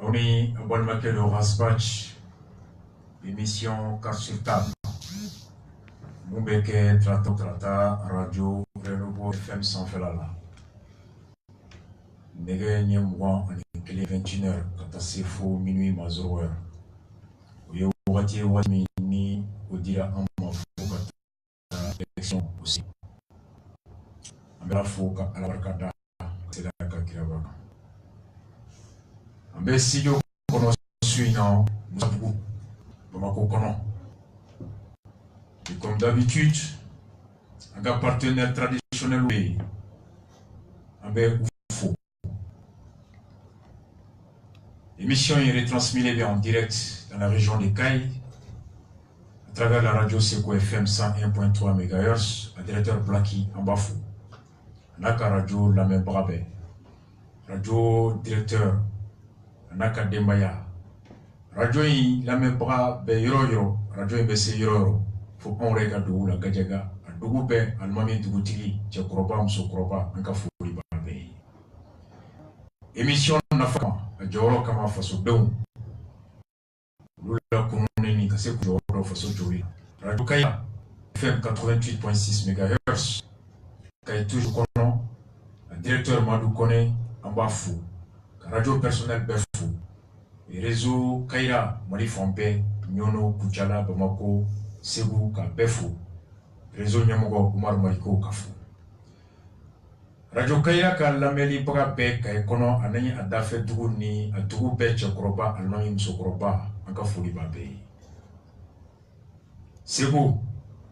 On est à bon maquet le Rasbach, émission carte sur table. Moubeke, Trata, Radio, Renouveau, FM sans felala. Nege Nyemouan, en éclair 21h, quand c'est faux, minuit, mazouer. Oye, Ouati, Ouatmini, Odira, Amma, Fouka, élection aussi. Ambela Fouka, Alabarkada, c'est la Kakirabaka. Ambe Sidio, Kono, Suinan, Mousabou, Bamako Kono. Et comme d'habitude, un partenaire traditionnel, Ambe Oufou. L'émission est retransmise en direct dans la région des Cailles, à travers la radio Seco FM 101.3 MHz, à directeur Blaki en Bafou. Naka radio Lame Brabe, radio directeur Naka Dembaya, radio Lame Brabe Yoro, radio MBC Yoro, faut qu'on regarde où la Gadjaga, à Dougoube, à Mami Dougutili, Tchekroba, Msokroba, Nkafouri Babe. Émission Nafama, à Djoro Kama Faso Dom. Lula Kouneni, Kasekou Djoro Faso Djori. Radio Kaya, FM 88.6 MHz. Kaya toujours Konon, directeur Madou Kone, en Bafou. Radio personnel Befou. Et réseau Kaira, Mali Fompe, Nyono, Kouchala, Bamako, Segou, Kabefou. Réseau Nyamogo, Oumar Mariko, Kafou. Radio Kaira ka lameli baga be ka ekono anani adafe dugu ni adugu be chekroba almani musokroba anka foli babe. Segu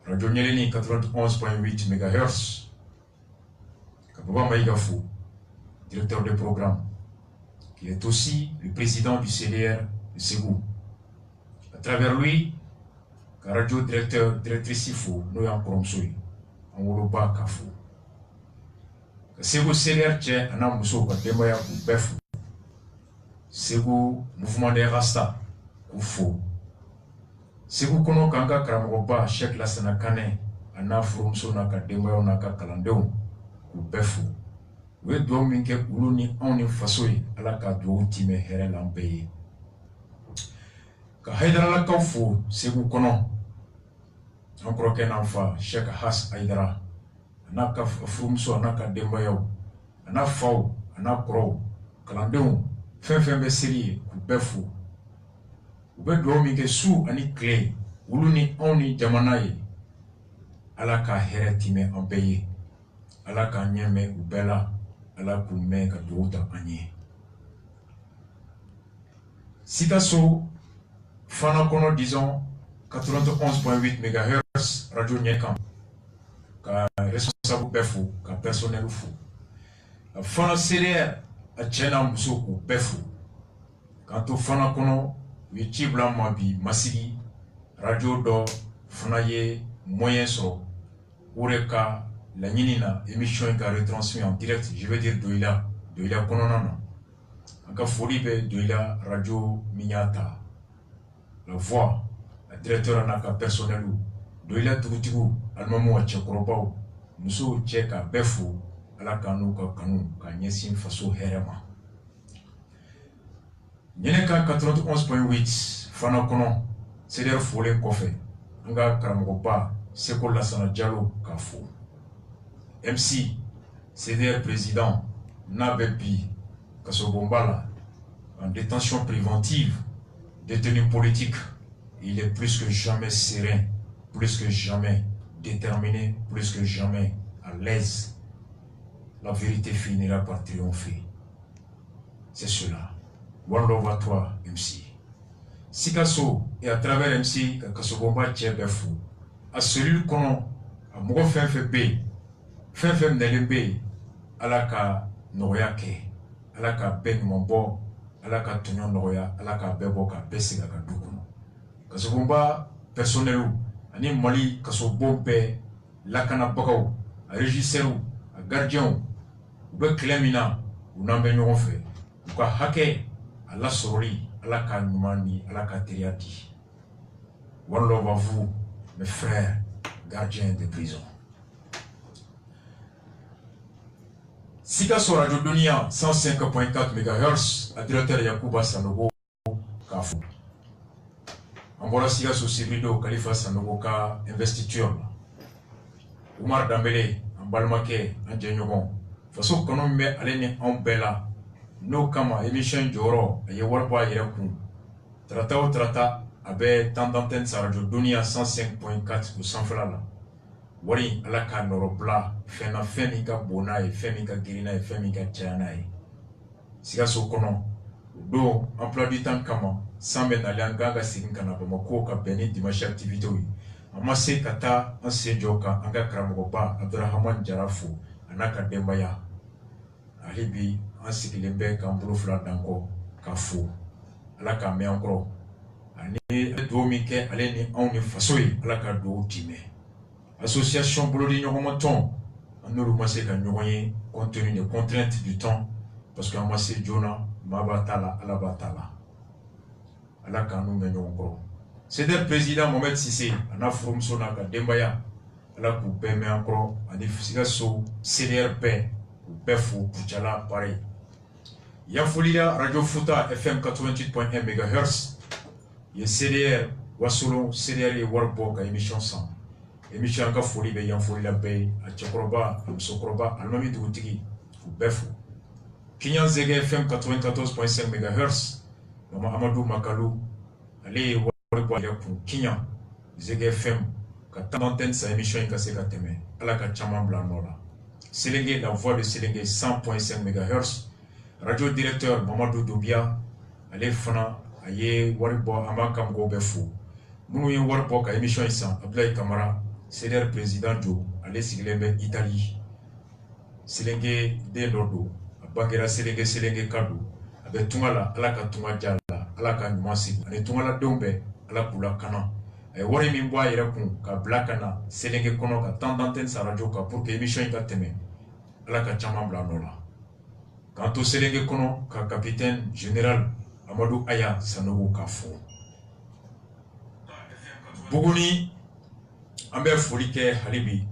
Radio Nyeleni 91.8 MHz. Kababa Maïgafou, directeur de programme, qui est aussi le président du CDR de Ségou. À travers lui, Radio directeur, directrice Ifo, nous en Kromsoui, en Woloba Kafou. Ségou CDR tient un amousseau à Demaya ou Befou. Ségou mouvement des Rasta, ou faux. Ségou Kono Kanga Kramoba, Cheikh Lassana Kane, un afro naka Demaya naka Kalandeo, ou Befou. We doit minke uluni on fasoi ala ka do time here lampe ka haidara ka fu Segu Kono encore ken enfa Cheikh Has Haidara anaka frumso anaka dembayo ana faw ana kro kalandeu fenfembe seri ku befu we doit minke su ani clé uluni oni jamanaye ala ka here time ampeye ala ka nyeme ubela ala kume ka douta anye Sikaso Fana Kono disons 91.8 MHz radio Nyekam ka responsable befu ka personnel fou Fana CDR a tchena musoku befu kanto Fana Kono witibla mabi masigi radio do fana ye moyen so ureka la Nina émission est retransmise en direct, je veux dire Doila Kononana. Encore Folibe, Doila Radio Mignata. La voix, la directeur Anaka personnel, Doila Toutigu, Almamo à Tchekorobao, Mousso Tcheka Befou, Alakano Kanou, Kanyesim Faso Herema. Nyeneka 91.8, Fana Konon, c'est-à-dire Folé Kofé, Nga Karamogopa, Seko Lassana Diallo Kafou. MC, CDR président, Nabepi, Kassobombala, en détention préventive, détenu politique, il est plus que jamais serein, plus que jamais déterminé, plus que jamais à l'aise. La vérité finira par triompher. C'est cela. One love à toi, MC. Sikaso, et à travers MC, Kassobomba Tchébefou, à celui qu'on a Mourofin fait B. Fem Nelembe, alaka Noyake, alaka Ben Mombo, alaka Tonyon Noya, alaka Bebo ka Besiga ka Dukuno. Kasubumba personnel, ani Mali Kasobombe, lakana Bakaou, a régisseur, a gardien, ou be Clemina, ou n'en ben fait, ou ka hake, à la sori, alaka Numani, alaka Teriati. One love à vous, mes frères, gardiens de prison. Sikaso Radio Dunia 105.4 MHz, à directeur Yakuba Sanogo Kafu. Ambola Sikaso Sibrido Khalifa Sanogo Ka investiture. Oumar Dambélé, Ambalmake, Andjenyogon. Faso Konombe Alene Ambela. No Kama, émission Joro, Yewarba Yerakun. Trata ou Trata, Abe Tandantene sa Radio Dunia 105.4 ou Sanflala. Wari alaka norobla fena femika bonae femika girinae femika tchanae Sikaso kono do emploi du temps kama sambe na lianga siginka na bamako ka beni dimanche activité wi amase kata anse joka anga kramogoba Abdurrahman Jarafu anaka dembaya alibi ansikilembe kambulu fla danko kafu alaka me encore ani do mike aleni on fasoi alaka do time Association Bolodi Nyogomoton, nous remercions compte tenu des contraintes du temps, parce qu'en massé Jonah, Mabatala, Alabatala. Alakanou Menyongro. C'est le président Mohamed Sissé, en Afrom Sonaka, Dembaya, Alakou Peme encore, en Ifsigaso, CDRP, ou Pefou, Puchala, pareil. Yafolia, Radio Fouta, FM 88.1 MHz, et CDR, Wasolo, CDR et Warbo, émission 100. Émission Anka Foli be yan foli la bay a Tchokroba, a Msokroba, Almami Doutigi, ou Befu. Kinyan Zege FM 94.5 MHz, Mama Amadou Makalou, allez Warbo Yakou, Kinyan, Zege FM, Katantene sa émission Inkaseka Teme, Alaka Chaman Blanola. Selenge, la voix de Selenge 100.5 MHz, radio directeur Mamadou Doubia, allez Fana, aye Warbo Amakam Go Befu. Mounou yen Warbo ka émission Issa, Ablaï Kamara, CDR président Joe, allez Siglembe Italie. Selenge de Lodo, Bangera Selenge Kadu, Abe Tungala, Alaka Tunga Jala, Alaka Numasi, Ane Tungala Dombe, Alakula Kana. Et Wari Mimboa Irakun, Ka Blakana, Selenge Kono, Ka Tandantene sa radio, Ka pour que émission Ika Teme, Alaka Chaman Blanola. Quant au Selenge Kono, Ka capitaine général Amadou Aya Sanogo Kafo. Bougouni, Amber Folike Halibi,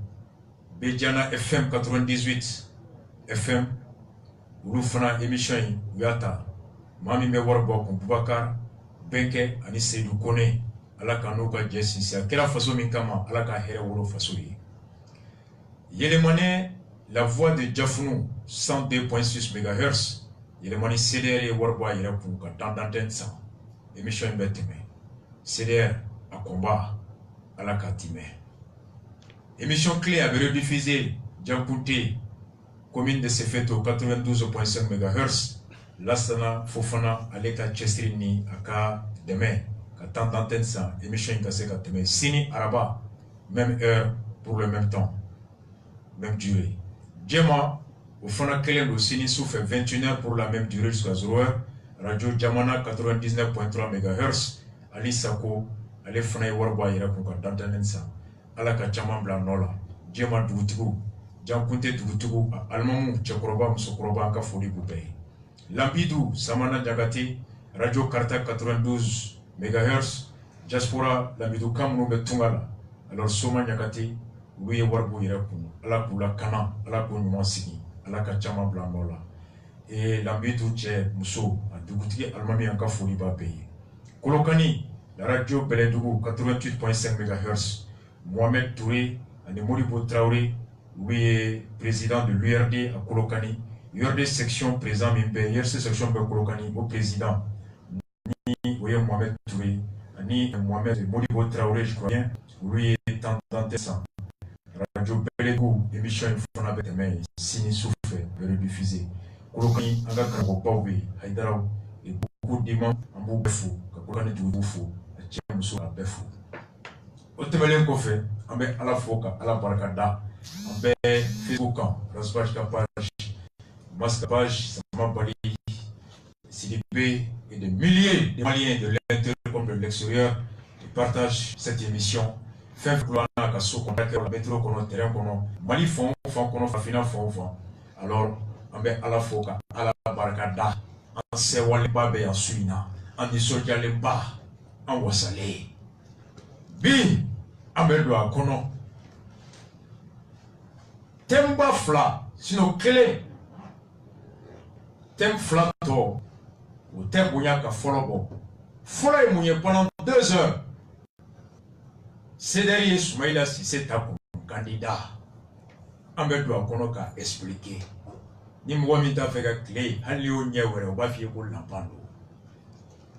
Bejana FM 98, FM, Ulufana émission Yata, Mami Mewarbo Boubacar, Benke, Anise du Kone, Alaka Noka Jessia, Kela Faso Minkama, Alaka Herewolo Fasoli. Yelemane, la voix de Jafounou, 102.6 MHz, Yelemane CDR et Warboa Yerapou, Tandantene 100, émission Beteme, CDR à combat, Alaka Time. Émission clé avait rediffusé Djankouté, commune de Sefeto 92.5 MHz, Lassana, Fofana, Aleka Chestrini, Aka Deme, Katan d'antenne ça, émission Inkaseka Teme, Sini Araba, même heure pour le même temps, même durée. Djema, au Fana Kelen, au Sini Soufé 21h pour la même durée jusqu'à 0h, Radio Djamana 99.3 MHz, Ali Sako, Ale Fana Warba Irakuka d'antenne ça. Alaka Chaman Blanola, Djema Doutigu, Djankunte Doutigu, Almamou, Tchakroba, Msokroba, Anka Foli Boubé. Lambidou, Samana Djagati, Radio Karta 92 MHz, Diaspora, Lambidou Kamnou Betungala. Alors Soma Nyakati, Louye Warbo Irakun, Alakula Kana, Alakun Mansigi, Alaka Chaman Blanola. Et Lambidou Tche Mousso, Dougouti, Almami Anka Foli Babé. Kolokani, la radio Belendougou 88.5 MHz. Mohamed Touré, Moribo Traoré, lui est président de l'URD à Kolokani. URD section présent Mimbe, URD section de Kolokani, au président. Ni Mohamed Touré, ni Mohamed Moribo Traoré, je crois bien, lui est tentant ça. Radio Belégou, émission Fonabet, mais Sini Soufé, rediffusé. Kolokani, Angaka Baoube, Haïdarao, et beaucoup d'imams en Boubefou, Kolokani du Boufou, et Tchèmoussou à Befou. Otemelen Kofe, Ambe ala foka, ala barakada, Ambe Facebook, Raspage Kapage, Maskapage, Samabali, Sidibé et des milliers de Maliens de l'intérieur comme de l'extérieur qui partagent cette émission. Fin Flouana, Kasso, Konaka, la métro, Kono, terrain, Kono, Mali fond, Kono, Fafina fond. Alors, Ambe ala foka, ala barakada, en Sewale en Suina, en Isojalemba, en Wasale. Bi Amedwa Kono Temba Fla, sinon Kele, thème flanto ou thème bouyaka folobo fola mouye pendant 2 heures. C'est derrière Soumaïla si c'est un candidat. Ambe doit konoka expliquer. Ni mwamita fega clé, halio nyewere wafi ko lampando.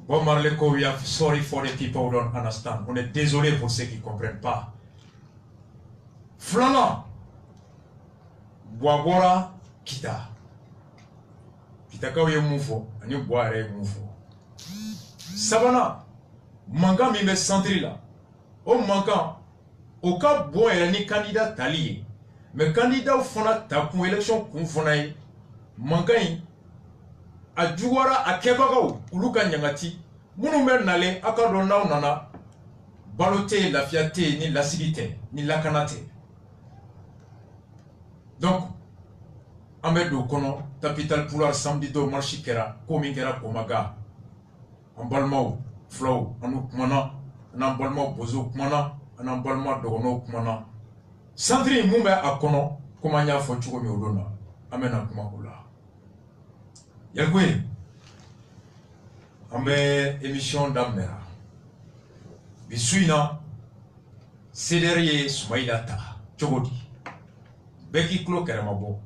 Bon Marley ko we are sorry for the people who don't understand. On est désolé pour ceux qui ne comprennent pas. Flana Boagora kita. Kita ka ye mufo, ani boare mufo. Sabana manga mi me centri là. O manquant au cas bon ni candidat tali. Mais candidat au fond ta pour élection kun fona yi. Mangai a juwara a kebagaw uluka nyangati munu mer nale akado naw nana balote la fiaté ni la civilité ni la kanate. Donc amedo kono capital pouvoir samedi do marché kera komi kera komaga ambalmaw flow anu kumana nambalmaw bozo kumana nambalmaw dogono kumana sandri mumbe akono komanya fo chugo mi odona amena kumakula. Yalgwe ambe émission d'amera bisuina Cédric Soumaïlata chogodi beki klo keramabo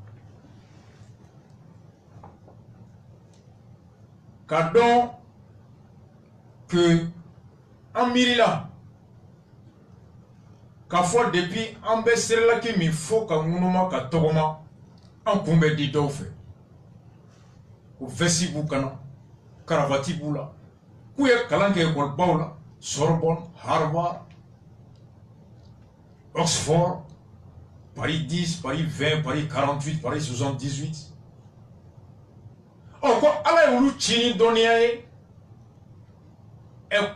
kadon que amirila ka fo depuis ambe serla ki mi fo ka munuma ka togoma an kumbe di dofe o vesi bukana karavati bula kuye kalanke école baula Sorbonne Harvard Oxford Paris 10 Paris 20 Paris 48 Paris 78 ko ala ulu chini donia e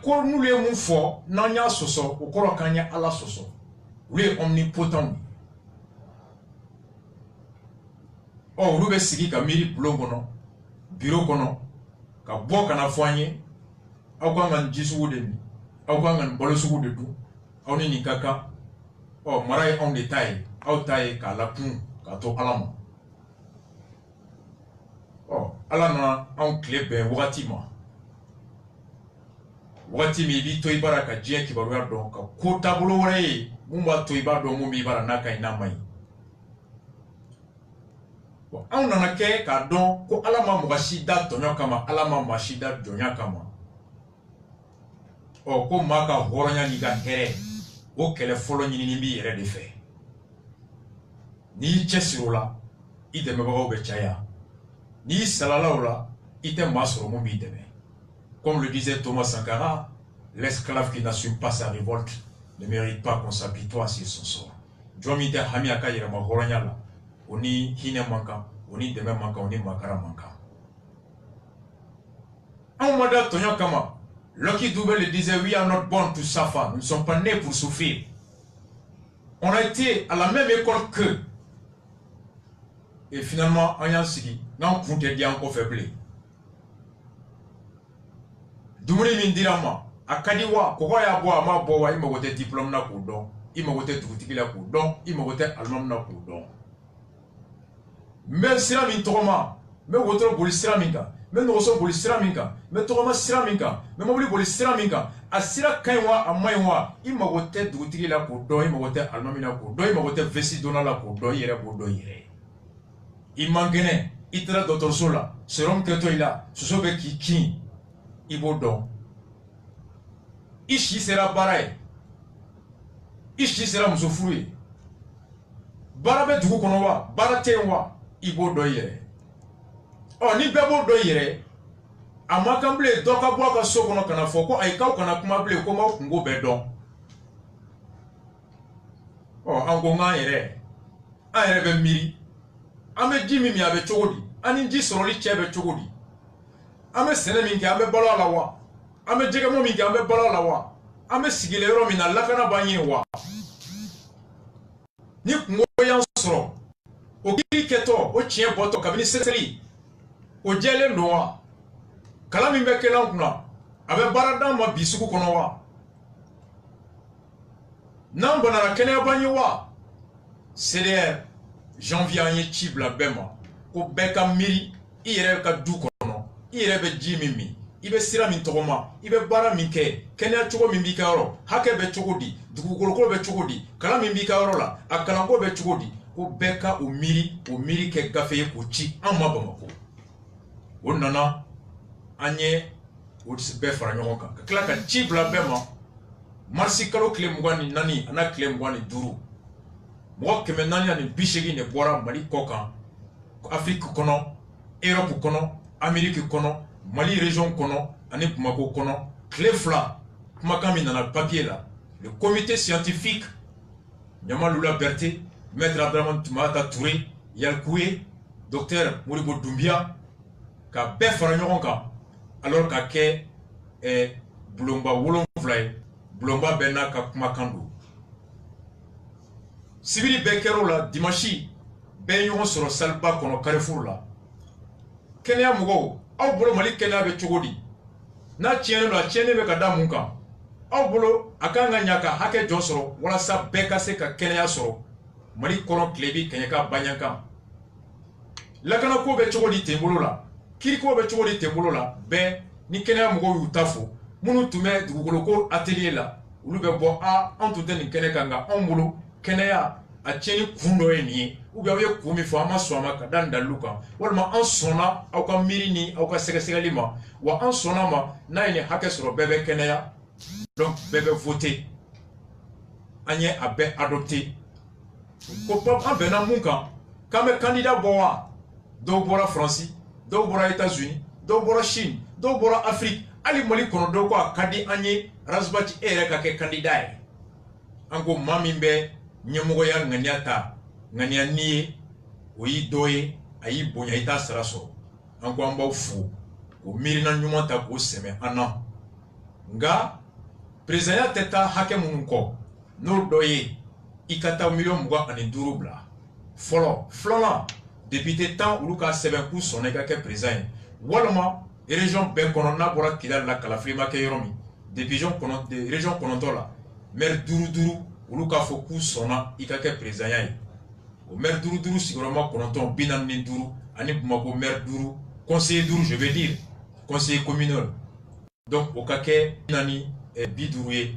ko nous le mun fo nanya soso o koro kanya ala soso lui omnipotent ulu be sigi ka miri blongono bureau kono ka bo kana foanye aw ko ngan jisu de ni aw ko ngan bolo sugu de du aw ni kaka maray on détail aw tay ka la kun ka to alama alana on clé ben wati mi bi to ibara ka je ki baru don ka ko tabulo wore mumba to ibado mumbi ibara naka ina mai on nana ke ka don ko alama mugashida tonyo kama alama mashida donya kama ko maka horonya ni ga here o kele folo nyini ni bi yere de fe ni chesirola ide meba be chaya ni salalaola ite masro mo bi deme. Comme le disait Thomas Sankara, l'esclave qui n'assume pas sa révolte ne mérite pas qu'on s'apitoie sur son sort. Jomite hamiaka yere ma horonya la oni hine manka oni deme manka oni makara manka. En mada Tonyo Kama, Lucky Dube le disait, we are not born to suffer, nous ne sommes pas nés pour souffrir. On a été à la même école qu'eux. Et finalement, on y a sigi, non, on te dit encore faible. Dumuni mindirama, akadiwa, koko ya boa ma boa, ima wote diplôme na koudon, ima wote tukutiki la koudon, ima wote allemand na koudon. Même sira min tokoma, même wote boli sira minka, même noso boli sira minka, même tokoma sira minka, même mobili boli sira minka, asira kaiwa amaiwa, ima wote tukutiki la koudon, ima wote allemand na koudon, ima wote vesi dona la koudon, yere koudon yere. Imangene, itra docteur sola, serom keto ila, sosobe ki Ibodon. Ishi sera baraye. Ishi sera musofuri. Barabe dugu konowa, baratenwa, ibodo yere. Ni bebo do yere. Amakamble doka boaka sokono kana foko aika kana kumable ko ma kungo bedon. Ango nga yere. Ayere be miri. Ame jimi mi abe chogodi. Ani ji soroli chebe chogodi. Ame sene mingi ame balo la wa ame jegamo mingi ame balo la wa ame sigile yoro mina lakana banyi wa ni kungo yan soro o kiri keto o chien boto kabini seseli o jele noa kala min be kelan kuna abe barada ma bisuku kono wa nan banara kene banyi wa CDR janvier anye chibla bema ko beka miri i yɛrɛ ka du kɔnɔ i yɛrɛ bɛ ji min min i bɛ sira min tɔgɔma i bɛ baara min kɛ kɛnɛya cogo min b'i ka yɔrɔ hakɛ bɛ cogo di dugukolo bɛ cogo di kalan min b'i ka yɔrɔ la a kalanko bɛ cogo di ko bɛɛ ka o miiri kɛ gafe ye k'o ci an ma Bamakɔ o nana an ye o bɛɛ fara ɲɔgɔn kan ka tila ka ci bila bɛɛ ma marisi kalo tile 24 a n'a tile 25 mɔgɔ 480 de bɔra Mali kɔ kan Afrique kɔnɔ Europe kɔnɔ Amérique kɔnɔ Mali région kɔnɔ ani Bamako kɔnɔ tile 2 kumakan min nana papier la le comité scientifique Ɲama Lula Berté Maître Abdraman Tumata Touré Yalkoué Docteur Modibo Doumbia ka bɛɛ fara ɲɔgɔn kan alors ka kɛ bulonba 7 ye bulonba bɛɛ n'a ka kumakan don sibiri bɛɛ kɛr'o la dimanche bɛɛ ɲɔgɔn sɔrɔ saliba kɔnɔ Carrefour la kɛnɛya mɔgɔw aw bolo Mali kɛnɛya bɛ cogo di n'a tiɲɛnen don a tiɲɛnen bɛ ka da mun kan aw bolo a kan ka ɲa ka hakɛ jɔ sɔrɔ walasa bɛɛ ka se ka kɛnɛya sɔrɔ Mali kɔnɔ tile bi kɛɲɛka baɲankan lakanako bɛ cogo di ten bolo la kiriko bɛ cogo di ten bolo la bɛɛ ni kɛnɛya mɔgɔw y'u ta fo minnu tun bɛ dugukoloko atelier la olu bɛ bɔ an tun tɛ nin kɛnɛ kan nka anw bolo kɛnɛya a tiɲɛni kun dɔ ye nin ye ou bien aw ye kun min fɔ an ma sɔn a ma ka da nin dalilu kan walima an sɔnna aw ka miiri ni aw ka sɛgɛsɛgɛli ma wa an sɔnna ma n'a ye nin hakɛ sɔrɔ bɛɛ bɛ kɛnɛya donc bɛɛ bɛ voter an ye a bɛɛ adopté ko an bɛnna mun kan k'an bɛ candidat bɔ wa dɔw bɔra Faransi dɔw bɔra États-Unis dɔw bɔra Chine dɔw bɔra Afrique hali Mali kɔnɔ dɔw ko a ka di an ye Razbati e yɛrɛ ka kɛ candidat ye an ko maa min bɛ ɲɛmɔgɔya ŋaniya ta ŋaniya ni ye o y'i dɔ ye a y'i bonya i t'a sara sɔrɔ an ko an b'aw fo o miirina ɲuman ta k'o sɛmɛ an na nka présidenya tɛ taa hakɛ minnu kɔ n'o dɔ ye i ka taa 25 bila fɔlɔ filanan député 10 olu ka sɛbɛn k'u sɔnna i ka kɛ président ye walima région bɛɛ kɔnɔ n'a bɔra Kidali la Kalafili ma kɛ yɔrɔ min région 9 la maire 5 olu k'a fɔ k'u sɔnna i ka kɛ président ye o maire 5 sigiyɔrɔma 45 ani Bamako maire 5 conseiller 5 je veux dire conseiller communal donc o ka kɛ 50 ye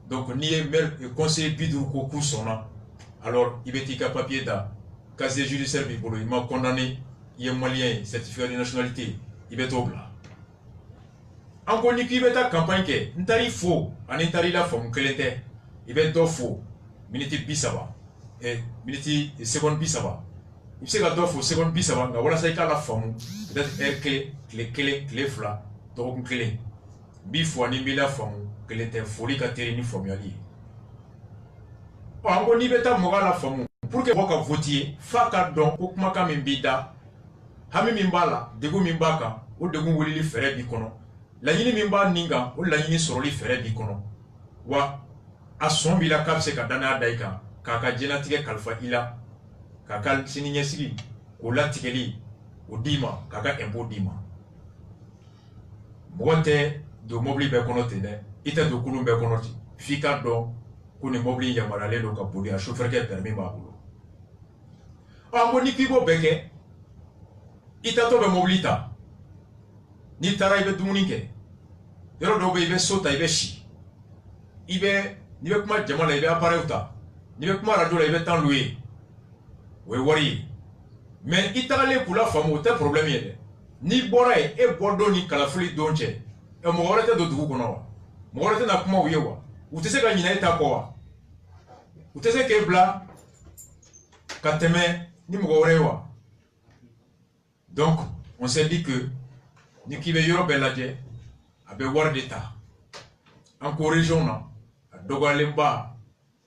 donc n'i ye maire conseiller 50 ko k'u sɔnna alors i bɛ t'i ka papier da casier judiciaire b'i bolo i ma condamné i ye malien ye certificat de nationalité i bɛ t'o bila an ko ni k'i bɛ taa campagne kɛ n taar'i fo ani n taar'i la faamu kelen tɛ i bɛ dɔ fo miniti 30 miniti seconde 30 i bɛ se ka dɔ fo seconde 30 nka walasa i k'a la faamu peut-être heure kelen tile kelen tile 2 dɔgɔkun kelen n b'i fo ani n b'i la faamu kelen tɛ foli ka teri ni faamuyali ye an ko n'i bɛ taa mɔgɔ la faamu pour que mɔgɔ ka vote ye f'a ka dɔn ko kumakan min b'i da hami min b'a la degun min b'a kan o degun wulili fɛɛrɛ b'i kɔnɔ laɲini min b'a nin kan o laɲini sɔrɔli fɛɛrɛ b'i kɔnɔ wa a sɔn b'i la k'a bɛ se ka danaya da i kan k'a ka diɲɛlatigɛ kalifa i la k'a ka siniɲɛsigi k'o latigɛli o d'i ma k'a ka impôt d'i ma mɔgɔ tɛ don mobili bɛɛ kɔnɔ ten dɛ i tɛ don kulun bɛɛ kɔnɔ ten f'i ka dɔn ko nin mobili yamaruyalen don ka boli a chauffeur kɛ permis b'a bolo an ko ni k'i b'o bɛɛ kɛ i tatɔ bɛ mobili ta n'i taara i bɛ dumuni kɛ yɔrɔ dɔw bɛ i bɛ so ta i bɛ si n'i bɛ kuma jama la i bɛ appareil ta n'i bɛ kuma radio la i bɛ temps louer o ye wari ye mais i tagalen k'u la faamu o tɛ problème ye dɛ n'i bɔra yen e bɔ don ni Kalafili don cɛ mɔgɔ wɛrɛ tɛ don dugu kɔnɔ wa mɔgɔ wɛrɛ tɛ na kuma u ye wa u tɛ se ka ɲinɛ e ta kɔ wa u tɛ se k'e bila ka tɛmɛ ni mɔgɔ wɛrɛ ye wa donc on s'est dit que ni k'i bɛ yɔrɔ bɛɛ lajɛ a bɛ wari de ta an ko région na a dɔgɔyalenba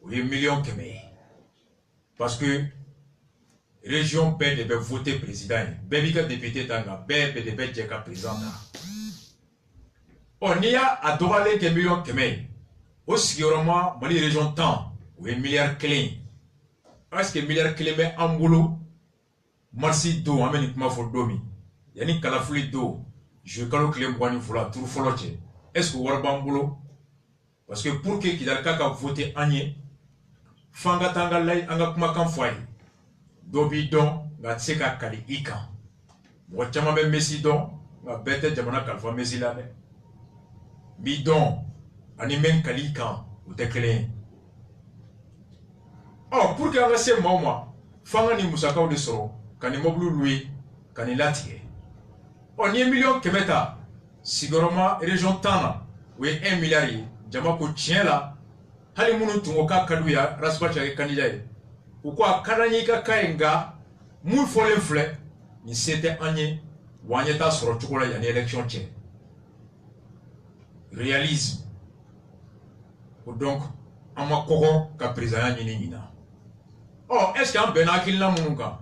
o ye 100 000 ye parce que région bɛɛ de bɛ voter président ye bɛɛ b'i ka député ta nka bɛɛ de bɛ jɛ ka président ta n'i y'a dɔgɔyalen kɛ 100 000 ye o sigiyɔrɔma Mali région 10 o ye miliyari 1 ye est-ce que miliyari 1 bɛ an bolo marisi don an bɛ nin kuma fɔ don min yanni Kalafili don juillet kalo tile 22 turu fɔlɔ cɛ est-ce que wari b'an bolo parce que pour que Kidali ka voter an ye f'an ka taa an ka kumakan fɔ a ye dɔ b'i dɔn nka a tɛ se ka kali i kan Wachama be Messi don, nga bete jamana kalfa Messi la ne. Mi don, ani men kali kan, ou te kelen. Oh, pour que anga se mauma, fanga ni musaka ou de soro, kani moblu lui, kani latige. Oh, ni million kemeta, sigoroma région tana, ou 1 milliard, jama ko tien la, hali munu tungoka kaduya, raspacha ke kandidaye. Ou quoi, kananyika kaenga, mou folen fle, ni c'était anye, wanyeta soro chukola yani élection tien. Réalisme. Ou donc, ama koko ka président nyini nina. Oh, est-ce qu'un benakil la munuka?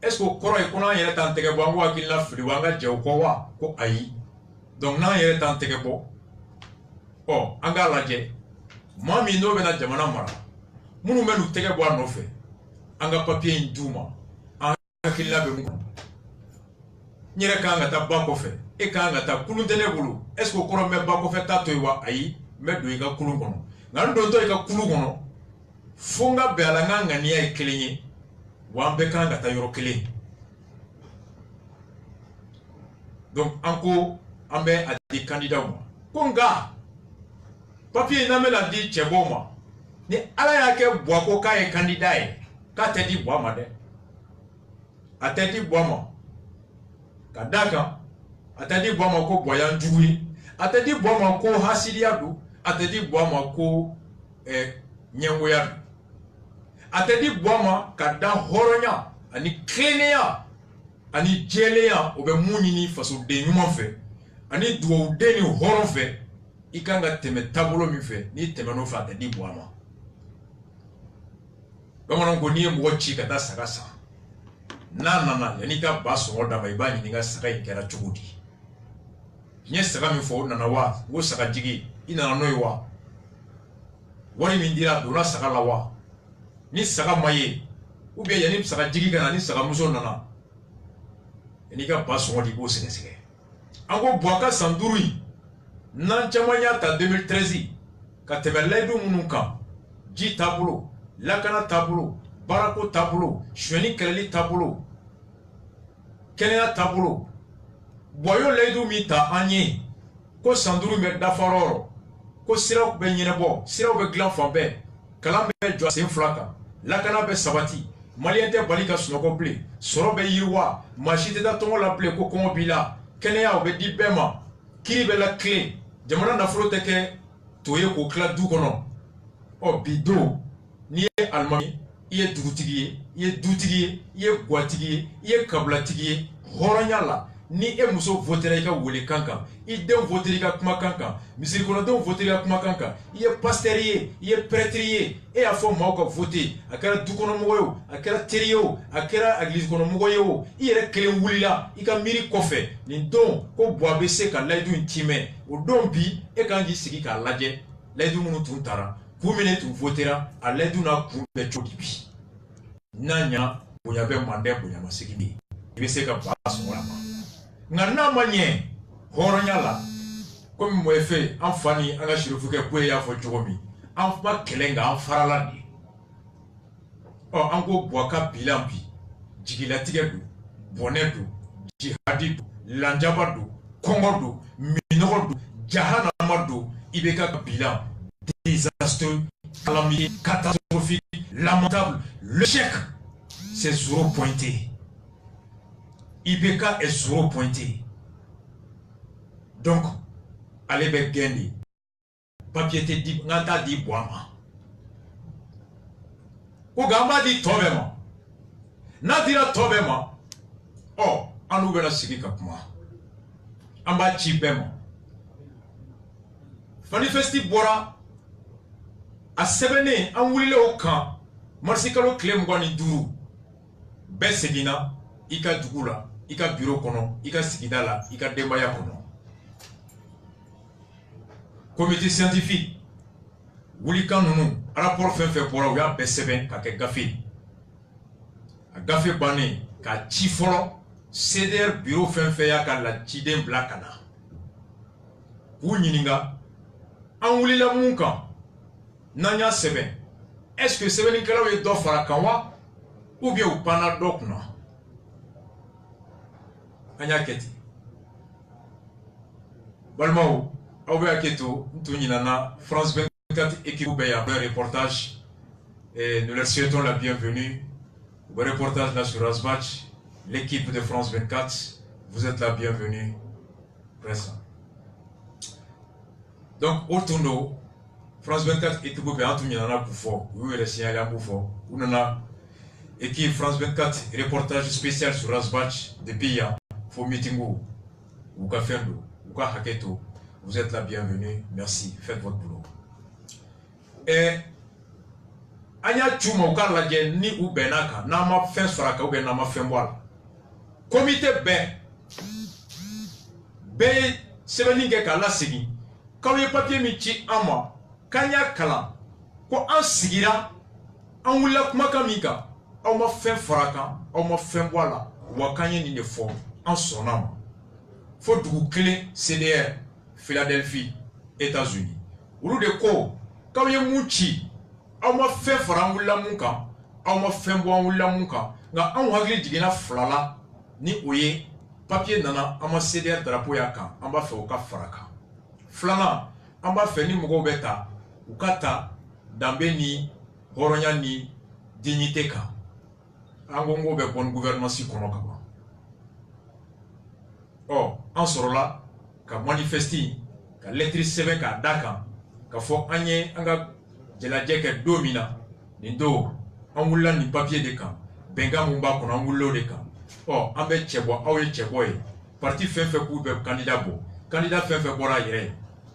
Est-ce que koro e kuna yere tanteke bo ango akil la fri wanga je ko wa ko ayi. Donc na yere tanteke bo. Oh, anga laje. Mami no bena jamana mara. Munu menu teke bo no fe. Anga papier induma. Anga kil la be mu. Nyere ka anga ta bako fe. E ka anga ta kulundele bulu. Est-ce que koro me bako fe ta to wa ayi me do iga kulun kono. Ngan do to iga kulun kono. Funga bealanga ngania ekelenye wambeka ngata yoro kele. Donc anko ambe a des candidats moi. Konga papier na me la di cheboma. Ni ala yake boako ka e candidat e. Ka te di boama de. A te di boama. Kadaka a te di boama ko boyan juwi. A te di boama ko hasiliadu. A te di boama ko nyengoyadu. Atedi boama kada horonya ani klenia ani jeleya obe munini faso de nyuma fe ani duo de ni horo fe ikanga teme tabulo mi fe ni teme no fa atedi boama bamana ngoni e mo chi kada sagasa na yani ka baso oda bai bani ninga saga ikera chugudi nye saga mi fo na wa go saga jigi ina no wa wani mindira dona saga lawa ni saga maye ou bien yani saga jigi kana ni saga muso nana ni ka baso di go sege ango boaka sanduri nan chamanya ta 2013 ka tebeledu munuka ji tabulo lakana tabulo barako tabulo shweni keleli tabulo kenena tabulo boyo ledu mita anye ko sanduru me dafaroro ko siraw be nyinebo siraw be glan fambe kalambe jo sen flaka lakana be sabati maliente balika sunoko ple soro be yirwa machite da tongo la ple ko kongo bila kenya obe di bema kiri be la clé jamana na flotte ke toye ko kla du kono o bido ni almami iye dugutigi iye dutigi iye gwatigi iye kablatigi horonyala ni e muso votera ka wole kanka i den votera ka kuma kanka misiri kono den votera ka kuma kanka iye pasterier iye prêtrier e a fo maw ka voter akara du kono moyo akara teriyo akara église kono moyo ire kelen wulila i ka miri kofe ni don ko boabe se ka laidu intime o don bi e kan ji sigi ka laje laidu munu tun tara ku mine tun votera a laidu na ku be chodi bi nanya bonya be mande bonya masigini ibe se ka baso wala ngana manye horonyala comme mo efe enfani anga shirufuke kwe ya fo chogomi anfa kelenga anfarala ni o ango boaka bilambi jigila tigedu bonedu jihadidu lanjabadu kongodu minogodu jahanamadu ibeka bilan désastre calamité catastrophique lamentable le chèque c'est 0 pointé. IBK est 0 pointé. Donc, allez be gendi. Papier te di ngata di boama. Ko gamba di tobema. Na dira tobema. Oh, anu bena sigi kapuma. Amba chibema. Manifesti bora a sebene an wulile o kan. Marsikalo klem gwani duru. Be segina ika dugula. Ika bureau kono, ika sigidala, ika dembaya kono. Comité scientifique, wulika nunu, rapport fait pour la B7 kake gafi. A gafi bane, ka chifolo, CDR bureau fait ya ka la chiden blakana. Wunyininga, an wulila munka, nanya 7. Est-ce que 7 ni kala we do fara kanwa, ou bien ou pana dokna? anya keti balmao awbe aketo ntunyina France 24 équipe beya un reportage et nous leur souhaitons la bienvenue au reportage là sur Rasbach. L'équipe de France 24, vous êtes la bienvenue. Présent. Donc, au tournoi, France 24, équipe de Antouniana Bouffo, oui, le signal à Bouffo, ou nana, équipe France 24, reportage spécial sur Rasbach, des pays, faut meeting ou Kafendo, ou Kahaketo, vous êtes la bienvenue. Merci, faites votre boulot. Et, Anya Chuma ou Karladje ni ou Benaka, Nama fin Soraka ou Benama Femboal. Comité B sebeninge kala sigi quand le papier michi ama kanya kala ko an sigira an wula kuma kamika aw ma fen faraka aw ma fen wala wa kanya ni ne fo an sonama fo dugu kele CDR Philadelphie États-Unis ulu de ko quand ye muchi aw ma fen fara wula munka aw ma fen bo wula munka nga an hagli jigina flala ni oye papier nana ama CDR drapeau ya kan amba fe oka faraka flana amba fe ni mugo beta ukata dambe ni horonya ni dignité ka angongo be bon gouvernance kono ka ba oh en sorola ka manifesti ka lettre 7 ka daka ka fo anye anga jela jeke domina ni do angulla ni papier de kan benga mumba kono angullo de kan oh ambe chebo awe chebo e parti fenfe ku be candidat fenfe bora yere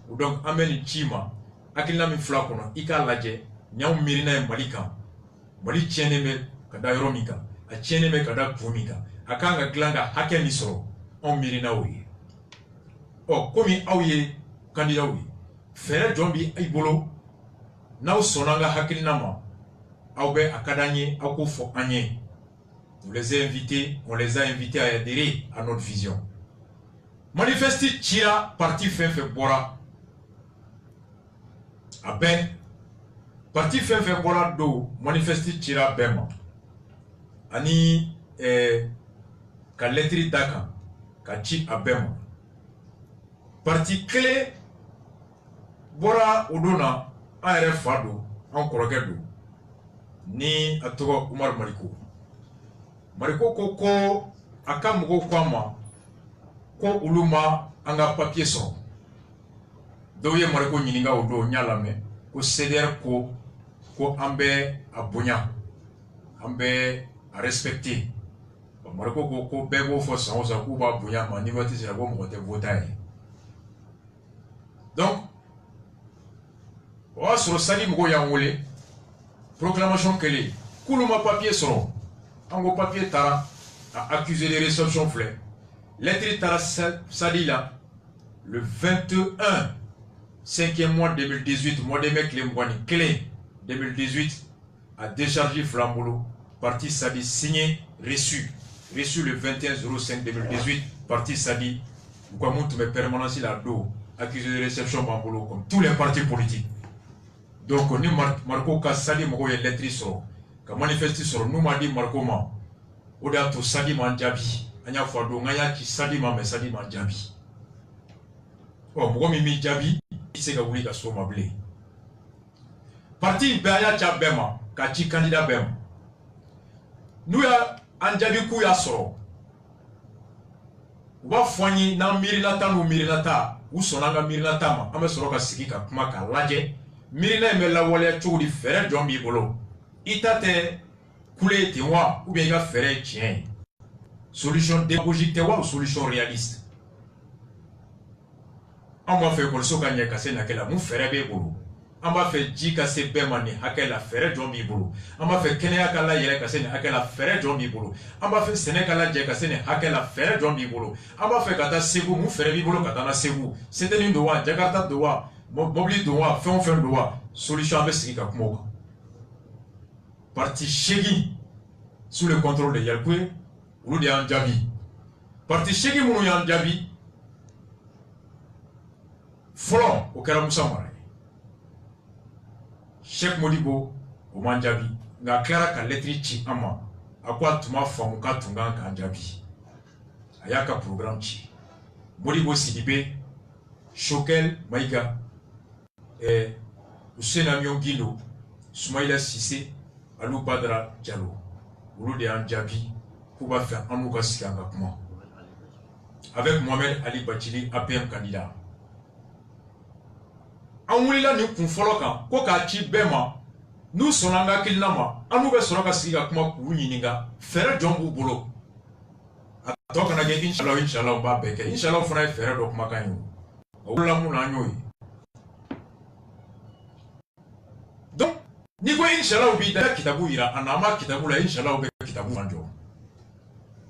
donc ambe ni chima akilla mi fla kono ika laje nyaw mirina e malika mali chene me kada yoromika a chene me kada kumika akanga glanga hake ni soro on mirina oye oh komi awye candidat oye fere jombi ay bolo naw sonanga hakilina ma awbe akadanye akufo anye. Nous les ai invités, on les a invités à adhérer à notre vision. Manifesti Tira, parti Fenfe Bora. A Ben, parti Fenfe Bora do, manifesti Tira Bema. Ani, ka lettre Daka, ka chi a Bema. Parti clé, Bora Odona, a Fado, en Korogedo, ni a Togo Umar Mariko. Mariko ko aka mugo kwama ko uluma anga papier so do ye Mariko nyininga odo nyalame ko CDR ko ambe abunya ambe a respecter Mariko ko bebo fo sanza ko ba bunya ma ni wati se go mo te voter donc o sur sali mugo ya ngole proclamation kele kuluma papier so Ango papier tara a accusé les réceptions fleurs. Lettre tara Sadila le 21 5e mois 2018 mois de mai clé 2018 a déchargé Flambolo parti Sadi signé reçu le 21 05 2018 parti Sadi Guamout me permanence la do accusé de réception Bambolo comme tous les partis politiques. Donc on est Marco Kassadi Mogo et lettre sur ka manifesti sur nous m'a dit Marco ma oda to Sadi manjabi anya fado ngaya ki Sadi ma me Sadi manjabi oh mo mi jabi ise ga wuli ka so mable parti baya cha bema ka chi candidat bema nous ya anjabi ku ya soro wa fwanyi na mirina ta no mirina ta usonanga mirina ta ma ame soro ka sigi ka kuma ka laje mirina me la wole chudi fere jombi bolo itate coulé te wa ou bien il va faire tien solution démagogique te wa ou solution réaliste on va faire pour ce qu'on y a cassé na kela mu fere be bolo on va faire ji cassé be mani hakela fere jombi bolo on va faire kenya kala yere cassé na hakela fere jombi bolo on va faire sénégal je cassé na hakela fere jombi bolo on va faire kata sebu mu fere bi bolo kata na sebu c'était une doa jakarta doa mobili doa fait doa solution avec ce qui ka kumoka parti Chegi sous le contrôle de Yalkwe ou de Anjabi. Parti Chegi Mounou Anjabi Folon au Karamoussa Marais. Cheikh Modibo au Manjabi. Nga Kara ka lettre chi ama. A quoi tu m'as famuka tungan ka Anjabi. a y'a ka programme ci Modibo Sidibé Choquel Maïga Hussein Amion Guindo Soumaïla Sissé Alou Badra Diallo olu de y'an jaabi k'u b'a fɛ an n'u ka sigi an ka kuma avec Mohamed Ali Bachili APM candidat an wulila nin kun fɔlɔ kan ko k'a ci bɛɛ ma n'u sɔnna an ka hakilina ma an n'u bɛ sɔrɔ ka sigi ka kuma k'u ɲininka fɛɛrɛ jɔn b'u bolo a tɔ kana kɛ inshallah inshallah b'a bɛɛ kɛ inshallah fana ye fɛɛrɛ dɔ kumakan ye o wulila mun na an y'o ye donc ni ko inshallah b'i da kitabu yira a n'a ma kitabu la inshallah bɛ kitabu fan jɔ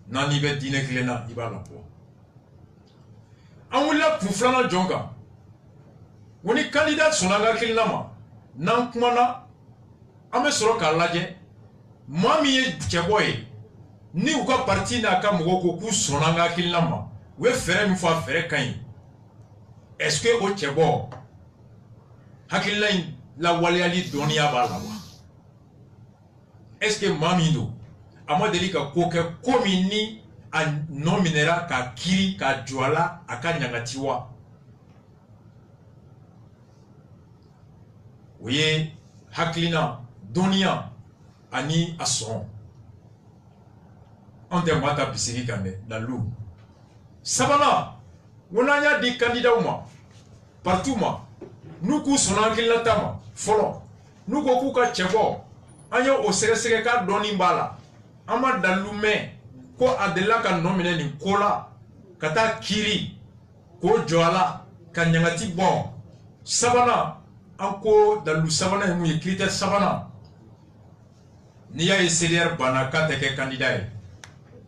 n'a n'i bɛ diinɛ kelen na i b'a labɔ an wulila kun filanan jɔn kan o ni candidat sɔnna an ka hakilina ma n'an kumana an bɛ sɔrɔ k'a lajɛ maa min ye cɛbɔ ye ni u ka parti n'a ka mɔgɔw ko k'u sɔnna an ka hakilina ma u ye fɛɛrɛ min fɔ a fɛɛrɛ ka ɲi est-ce que o cɛbɔ hakilina in lawaleyali dɔnniya b'a la wa est-ce que maa min don a ma deli ka ko kɛ ko min ni a nɔ minɛra ka kiri ka jɔ a la a ka ɲagati wa o ye hakilina dɔnniya ani a sɔn an tɛ maa ta bisigi kan dɛ dalu sabanan ko n'an y'a di candidat ma parti ma n'u k'u sɔnna hakilinata ma fɔlɔ n'u ko k'u ka cɛbɔ an ye o sɛgɛsɛgɛ k'a dɔɔnin b'a la an ma dalu mɛn ko a delila ka nɔ minɛ nin ko la ka taa kiiri k'o jɔ a la ka ɲagati bɔn sabanan an ko dalu sabanan ye mun ye critère sabanan n'i y'a ye CDR banna k'a tɛ kɛ candidat ye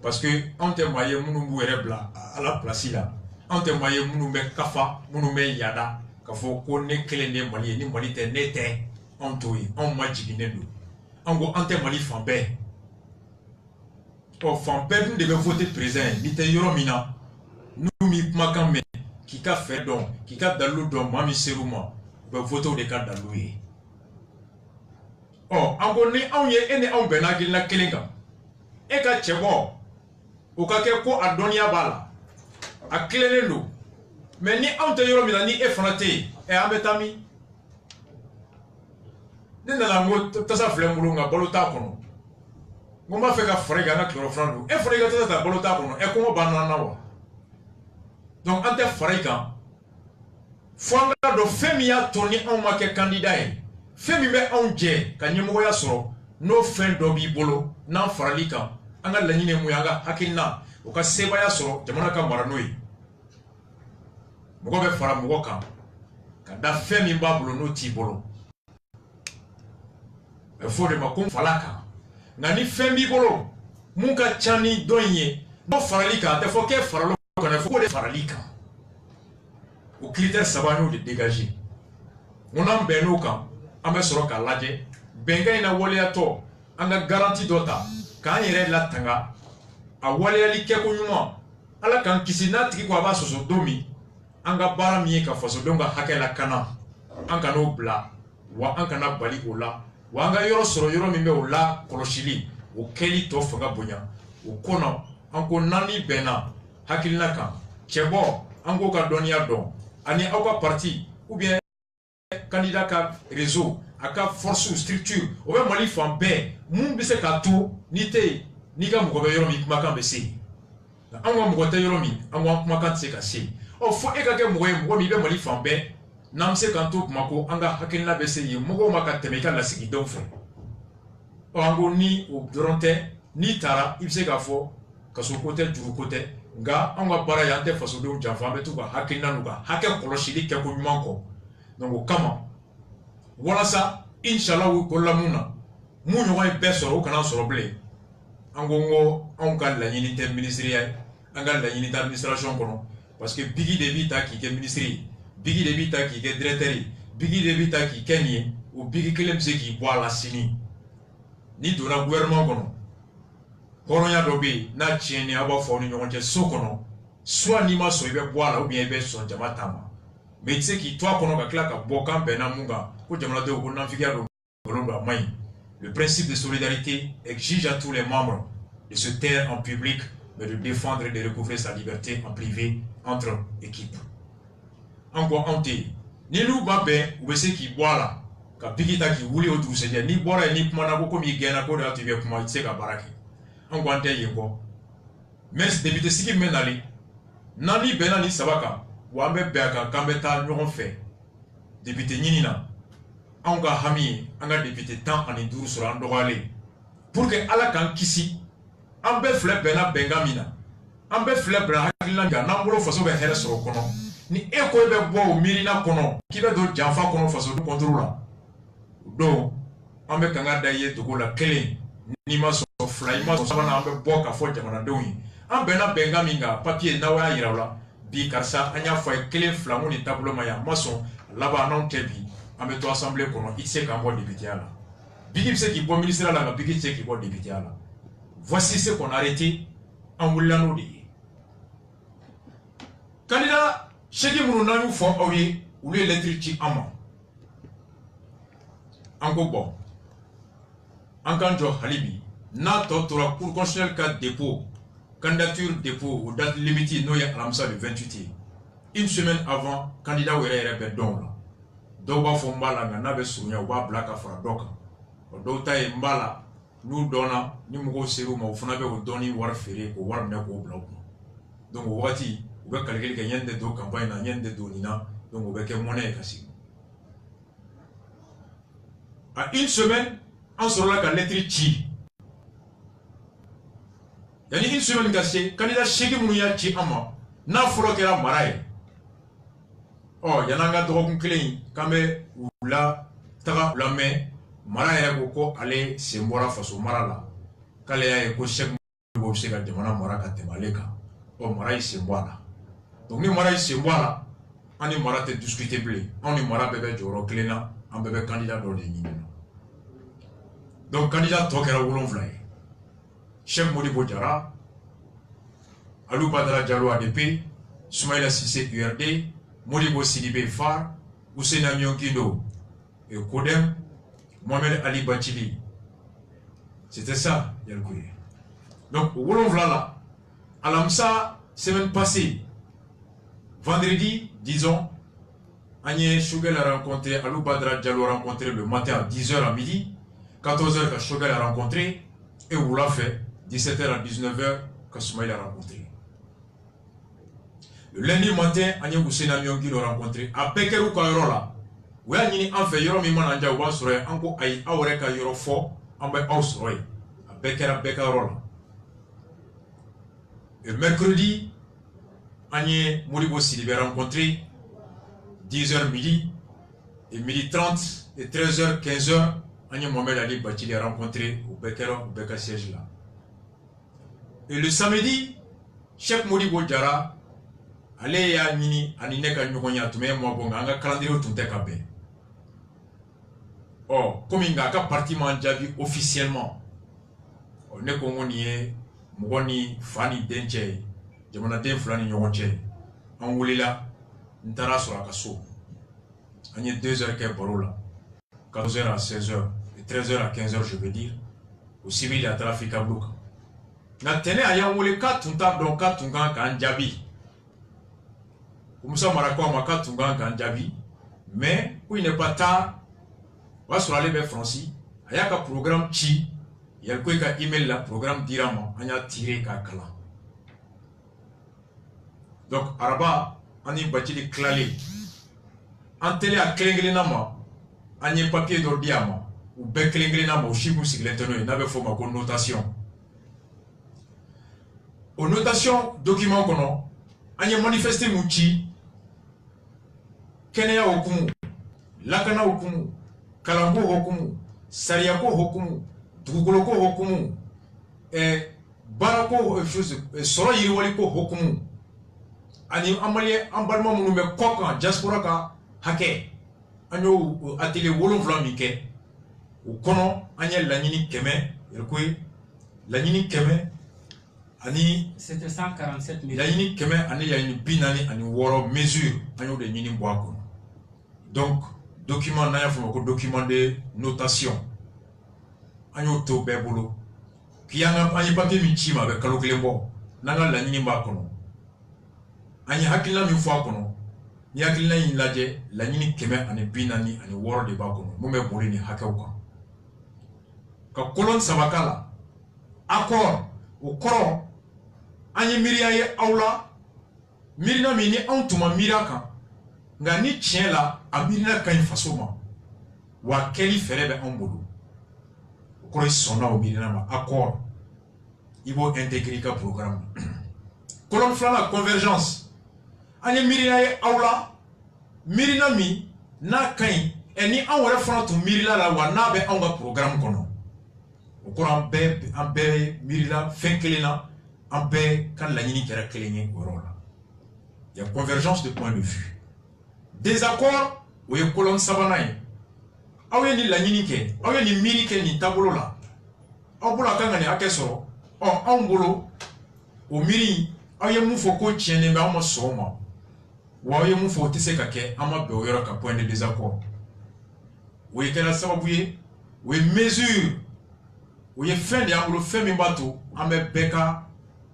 parce que an tɛ maa ye minnu b'u yɛrɛ bila a la place la an tɛ maa ye minnu bɛ kafa minnu bɛ yada k'a fɔ ko ne kelen de ye Mali ye ni Mali tɛ ne tɛ anw t'o ye anw ma jiginnen don an ko an tɛ Mali fan bɛɛ ɔ fan bɛɛ dun de bɛ voter président ye n'i tɛ yɔrɔ min na n'u m'i kumakan mɛn k'i ka fɛ dɔn k'i ka dalilu dɔn maa min ser'u ma u bɛ voter o de ka dalilu ye ɔ an ko ni anw ye e ni anw bɛnna hakilina kelen kan e ka cɛbɔ o ka kɛ ko a dɔnniya b'a la a tilenen don mais ni anw tɛ yɔrɔ min na ni e fana tɛ yen an bɛ taa min ne nana n ko tasa filɛ n bolo nka balo t'a kɔnɔ n ko n b'a fɛ ka fara i kan an ka kilayɔrɔ fana don e fana i ka tasa ta balo t'a kɔnɔ kɔngɔ b'an na wa donc an tɛ fara i kan fo an ka dɔn fɛn min y'a to ni anw ma kɛ candidat ye fɛn min bɛ anw jɛ ka ɲɛmɔgɔya sɔrɔ n'o fɛn dɔ b'i bolo n'an farali kan an ka laɲini ye mun ye an ka hakilina o ka sebaaya sɔrɔ jamana ka mara n'o ye mɔgɔ bɛ fara mɔgɔ kan ka da fɛn min b'a bolo n'o t'i bolo a bɛ fɔ o de ma ko fala kan nka ni fɛn b'i bolo mun ka ca ni dɔ in ye n'o farali kan a tɛ fɔ k'e farala o kan a fɔ k'o de farali kan o critère saba an y'o de dégager n ko n'an bɛnn'o kan an bɛ sɔrɔ k'a lajɛ bɛnkan in na waleyatɔ an ka garanti dɔ ta k'an yɛrɛ latanga a waleyali kɛko ɲuman ala k'an kisi n'a tigi ko a b'a sɔsɔ don min an ka baara min ye ka fasodenw ka hakɛ lakana an kan'o bila wa an kana bali o la wa an ka yɔrɔ sɔrɔ yɔrɔ min bɛ o la kɔlɔsili o kɛli tɔ fanga bonya o ko na an ko naani bɛnna hakilina kan cɛbɔ an k'o ka dɔnniya dɔn ani aw ka parti ou bien candidat ka réseau a ka force ou structure o bɛ Mali fan bɛɛ mun bɛ se k'a to n'i tɛ yen n'i ka mɔgɔ bɛ yɔrɔ min kumakan bɛ se yen an ka mɔgɔ tɛ yɔrɔ min an ka kumakan tɛ se ka se yen ɔ fo e ka kɛ mɔgɔ ye mɔgɔ min i bɛ Mali fan bɛɛ n'an bɛ se k'an to Bamako an ka hakilina bɛ se yen mɔgɔw ma ka tɛmɛ i ka lasigidenw fɛ ɔ an ko ni o dɔrɔn tɛ n'i taara i bɛ se k'a fɔ kaso ko tɛ juru ko tɛ nka an ka baara ye an tɛ fasodenw janfa an bɛ to ka hakilina n'u ka hakɛ kɔlɔsili kɛ ko ɲuman kɔ donc o kama walasa inshallah u bolola mun na mun ɲɔgɔn ye bɛɛ sɔrɔ o kana sɔrɔ bilen an ko anw ka laɲini tɛ ministeriya ye an ka laɲini tɛ administration kɔnɔ parce que bigi de b'i ta k'i kɛ ministre ye bigi de b'i ta k'i kɛ directeur ye bigi de b'i ta k'i kɛ nin ye o bigi kelen bɛ se k'i bɔ a la sini n'i donna gouvernement kɔnɔ hɔrɔnya dɔ bɛ yen n'a tiɲɛni aw b'a fɔ aw ni ɲɔgɔn cɛ so kɔnɔ soit n'i ma sɔn i bɛ bɔ a la ou bien i bɛ sɔn jama ta ma mais i tɛ se k'i to a kɔnɔ ka tila ka bɔ k'an bɛnna mun kan ko jamanadenw ko nafigiya don nkalon don a man ɲi. Le principe de solidarité exige à tous les membres de se taire en public mais de défendre et de recouvrer sa liberté en privé entre équipes. En quoi on dit, ni nous babé ou c'est qui boit là, ka pikita qui voulait au douce ni boire ni kumana ko mi gena ko da tibe kuma tse ka baraki. En quoi on dit ko. Mais député siki menali, nani benani sabaka, ou ambe beka kambeta ñogon fait. Député Ninina, on a hami, on a député tant en induru sur un doralé. Pour que ala kan kisi, on be flep bena bengamina, on be flep bena hakilanga, n'ambolo faso be here sur kono. Ni eko be bo mirina kono, qui be do janfa kono faso do contrôle. Donc, on be kanga daye to go la kele, ni ma so fly ma so na on be bo ka fo jamana doyi. On bena bengaminga papier na wa yiraula. Bi karsa anya fo kele flamu ni tableau maya maçon là-bas non tebi ameto assemblée kono itse ka mo député là bigi se qui bon ministre là bigi se qui bon député là voici ce qu'on a arrêté en wulano de candidat cheki munu nanu fo owi ou le électrique ama anko bon ankanjo halibi na to tora pour constitutionnel cas dépôt candidature dépôt ou date limitée no ya alamsa le 28. Une semaine avant, candidat were rebe don la. Do ba fo mbala nga na be sunya ba blaka fara doka. O do tay mbala nu dona ni mugo seru ma funa be o doni war fere ko war ne ko bla ko. Donc wati o be calculer que yende do campagne na yende do nina donc o be ke monnaie kasi. À une semaine, on sera là ka lettre chi. Yani une semaine kasi candidat sheki munu ya chi ama na folo kera maraye. Oh, yananga drogue clean, kambe la taga la main, mara yere ko ale sembora faso mara la. Kale ya ko chef bo sega de mana mara ka temaleka. Oh, mara sembora. Donc ni mara sembora, ani mara te discutable. On mara bébé joro clean, un bébé candidat do de nina. Donc candidat tokera wulon vlaye. Chef Modibo Diarra, Alou Badara Diallo ADP, Soumaïla Sissé URD, Modibo Sidibé Far, Oussena Mionkindo et Kodem, Mohamed Ali Bachili. C'était ça, Yalkouye. Donc, Wolon Vlala, Alamsa, semaine passée, vendredi, disons, Agnès Chougel a rencontré, Alou Badra Diallo a rencontré le matin à 10h à midi, 14h que Chougel a rencontré, et vous l'a fait, 17h à 19h que Soumaïla a rencontré. Le lundi matin, Agnès Oussena Mionki l'a rencontré à Pekerou Kaorola. Oui, Agnès en fait, Yoro Miman Anja Ouan Soye, Anko Aïe, Aoreka Yoro Fo, Ambe Ausroy, à Pekera Bekarola. Le mercredi, Agnès Modibo Sidibé a rencontré 10h midi, et midi 30 et 13h, 15h, Agnès Mohamed Ali Bachili a rencontré au Beka siège là. Et le samedi, Cheikh Modibo Diarra, allez ya nini anineka nyokonya tume mo bonga anga calendrier tunte kabe. Oh, comme inga ka parti manjabi officiellement. On ne ko ngoni mugoni fani denche jamana den fulani nyokoche. On wulila ntara sur akaso. Anye 2h ke barola. 14h à 16h et 13h à 15h je veux dire. Au civil à trafic à bloc. Na tene aya wule ka tunta donc ka tunga kan jabi. Moussa Marako Maka Tungan Kanjabi, mais où il n'est pas tard, on va sur les Francis, il y a un programme Chi, il y a un email là, programme Dirama, on a tiré Kakala. Donc, Araba, on a bâti les clalés. En télé à Klinglinama, on a un papier d'ordiama, ou Beklinama, ou Chibou Sigletano, il n'avait pas ma notation. Aux notations, document qu'on a, on a manifesté Mouchi. Kenya hukumu, lakana hukumu, kalambo hukumu, sariyako hukumu, dugugoloko hukumu, barako soro yiriwaliko hukumu. Ani amalie ambalma munume koka diaspora ka hake. Anyo atelier wolonvla mike. Ukono anya lanyini keme, yelkwe lanyini keme. Ani c'était 147 000. Lanyini keme ani yani binani ani woro mesure anyo de nyini boako. Donc, document, document de notation. Agno to bebolo. Qui a un papier michima avec Kaloklembo. nanga laɲini b'a kɔnɔ an ye hakilina min fɔ a kɔnɔ ni hakilina in lajɛ laɲini 146 de b'a kɔnɔ mun bɛ boli ni hakɛw kan ka kolon 3 k'a la accord o kɔrɔ an ye miiriya ye aw la miirina min ni anw tun ma miiriya kan nka ni tiɲɛ la a miirina ka ɲi faso ma wa kɛli fɛrɛ bɛ anw bolo o kɔrɔ i sɔnna o miirina ma accord i b'o intégrer i ka programme kolon 2 la convergence an ye miiriya ye aw la miirina min n'a ka ɲi ni anw yɛrɛ fana tun miirila la wa n'a bɛ anw ka programme kɔnɔ o kɔrɔ an bɛɛ miirila fɛn kelen na an bɛɛ ka laɲini kɛra kelen ye o yɔrɔ la il y a convergence de point de vue désaccord o ye kolon 3nan ye aw ye ni laɲini kɛ aw ye ni miiri kɛ nin taabolo la aw bolo a kan ka nin hakɛ sɔrɔ anw bolo o miiri aw ye mun fɔ ko tiɲɛnen bɛ anw ma sɔn o ma wa aw ye mun fɔ o tɛ se ka kɛ an ma bɛn o yɔrɔ ka point de désaccord o ye kɛra sababu ye o ye mesure o ye fɛn de y'an bolo fɛn min b'a to an bɛ bɛɛ ka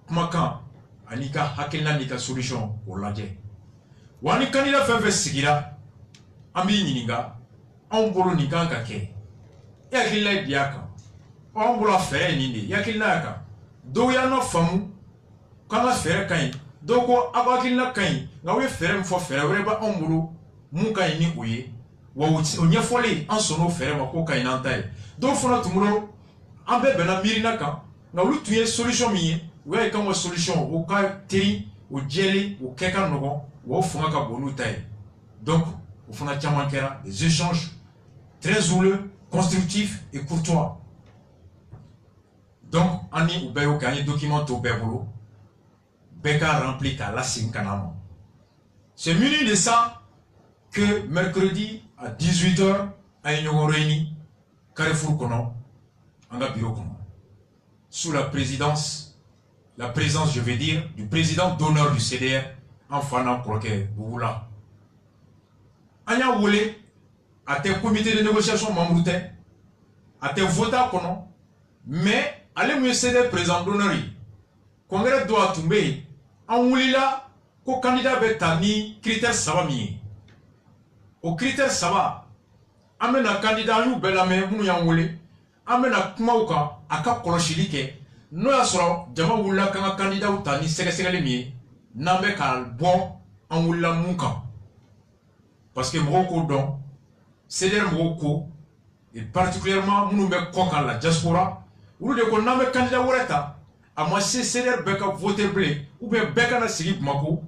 kumakan ani ka hakilina n'i ka solution o lajɛ wa ni candidat fɛn fɛn sigira an b'i ɲininka anw bolo nin kan ka kɛ e hakilina ye bi a kan anw bolo a fɛɛrɛ ye nin de ye i hakilina y'a kan dɔw y'an na faamu k'an ka fɛɛrɛ ka ɲi dɔw ko aw ka hakilina ka ɲi nka aw ye fɛɛrɛ min fɔ fɛɛrɛ wɛrɛ b'anw bolo mun ka ɲi ni o ye wa o ɲɛfɔli an sɔnn'o fɛɛrɛ ma k'o ka ɲi n'an ta ye dɔw fana tun bolo an bɛɛ bɛnna miirina kan nka olu tun ye solution min ye o y'a ye k'anw ka solution o ka teri o jɛlen o kɛ ka nɔgɔn wa o fanga ka bon n'u ta ye donc o fana caman kɛra des échanges très houleux constructifs et courtois donc an ni u bɛɛ y'o kɛ an ye document to bɛɛ bolo bɛɛ ka rempli k'a lasegin ka n'a ma c'est muni de ça que mercredi à 18h an ye ɲɔgɔn réuni Carrefour kɔnɔ an ka bureau kɔnɔ sous la présence je vais dire du président d'honneur du CDR en fa n'an kɔrɔkɛ Bubula an y'a wele a tɛ comité de négociation membre tɛ a tɛ voté a kɔnɔ mais ale mun ye CDR président d'honneur ye congrès dɔ a tun bɛ yen an wulila ko candidat bɛ ta ni critère 3 min ye o critère 3 an bɛna candidat an y'u bɛɛ lamɛn minnu y'an wele an bɛna kumaw kan a ka kɔlɔsili kɛ n'o y'a sɔrɔ jama wulila k'an ka candidat ta ni sɛgɛsɛgɛli min ye n'an bɛ ka bɔ an wulila mun kan parce que mɔgɔw k'o dɔn CDR mɔgɔw ko et particulièrement minnu bɛ kɔ kan la diaspora olu de ko n'an bɛ candidat wɛrɛ ta a ma se CDR bɛɛ ka voter bilen ou bien bɛɛ kana sigi Bamako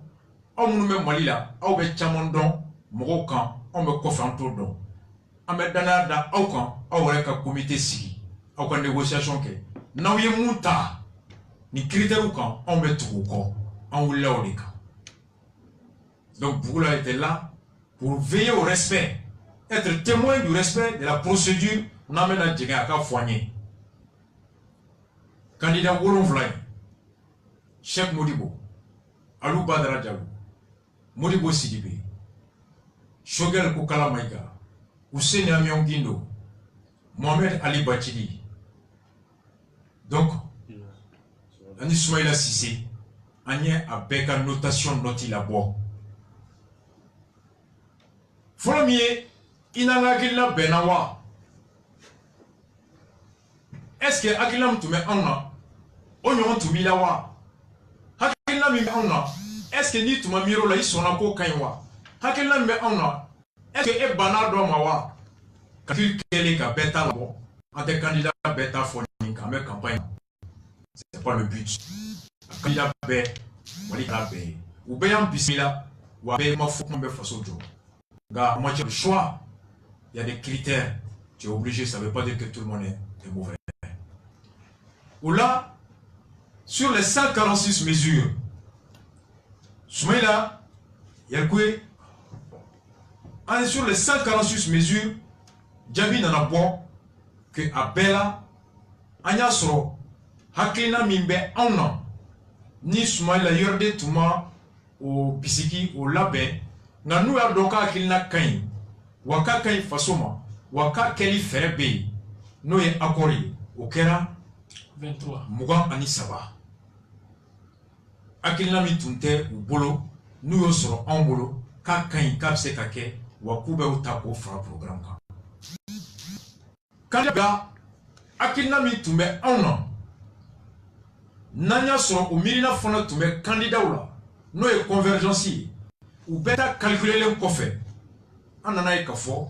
aw minnu bɛ Mali la aw bɛ caman dɔn mɔgɔw kan anw bɛ kɔfɛ an t'o dɔn an bɛ danaya da aw kan aw yɛrɛ ka comité sigi aw ka négociation kɛ n'aw ye mun ta ni critères kan anw bɛ tugu o kɔ an wulila o de kan donc Bugula était là pour veiller au respect être témoin du respect de la procédure n'an bɛna jigin a ka fɔ an ye candidat 7 ye Cheikh Modibo Alou Badara Diallo Modibo Sidibé Shogel Koukala Maïga Hussein Amion Guindo Mohamed Ali Bachili donc ani Soumaïla Sissé ani a bɛɛ ka notation noti la bɔ fɔlɔ min ye i n'an ka hakilina bɛnna wa est-ce que hakilina min tun bɛ anw na o ɲɔgɔn tun b'i la wa hakilina min bɛ anw na est-ce que n'i tun ma miiri o la i sɔnna k'o ka ɲi wa hakilina min bɛ anw na est-ce que e banna dɔ ma wa calcul kɛlen ka bɛɛ ta labɔ an tɛ candidat bɛɛ ta fɔ nin kan an bɛ campagne c'est pas le but a candidat bɛɛ Mali ka bɛɛ ye u bɛɛ y'an bisimila wa bɛɛ ma fɔ kuma bɛ faso jɔ nka en matière de choix il y a des critères tu es obligé ça veut pas dire que tout le monde est mauvais ou là sur les 146 mesures Soumaïla Yelkoué sur les 146 mesures Djabi nana bɔ que a bɛɛ la an y'a sɔrɔ hakilina min bɛ anw na ni Soumaïla yɔrɔden tun ma o bisiki o labɛn nka n'u y'a dɔn k'a hakilina ka ɲi wa k'a ka ɲi faso ma wa k'a kɛli fɛɛrɛ bɛ yen n'o ye accord ye o kɛra 23 akilina mi tunte u bolo n'u y'o sɔrɔ anw bolo k'a ka ɲi k'a bɛ se ka kɛ wa k'u bɛ ta k'o fara programme kan. Kandidat akilina min tun bɛ anw na n'an y'a sɔrɔ o miirina fana tun bɛ candidatw la n'o ye convergence ye u bɛɛ ta calculelen kɔfɛ an nana ye k'a fɔ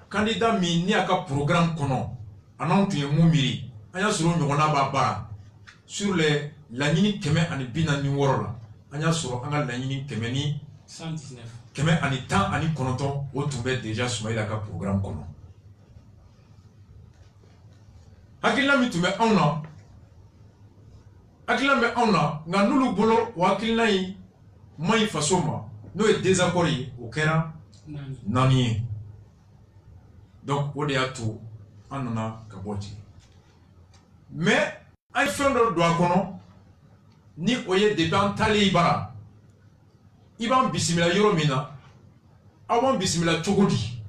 candidat min ni a ka programme kɔnɔ a n'anw tun ye mun miiri an y'a sɔrɔ o ɲɔgɔnna b'a baara sur les laɲini 146 la an y'a sɔrɔ an ka laɲini 119 o tun bɛ déjà Soumaïla ka programme kɔnɔ. Hakilina min tun bɛ anw na nka n'olu bolo o hakilina in ma ɲi faso ma n'o ye désaccord ye o kɛra 4 ye. Donc o de y'a to an nana ka bɔ ten mais an ye fɛn dɔ don a kɔnɔ ni o ye depuis an taalen i bara i b'an bisimila yɔrɔ min na aw b'an bisimila cogo di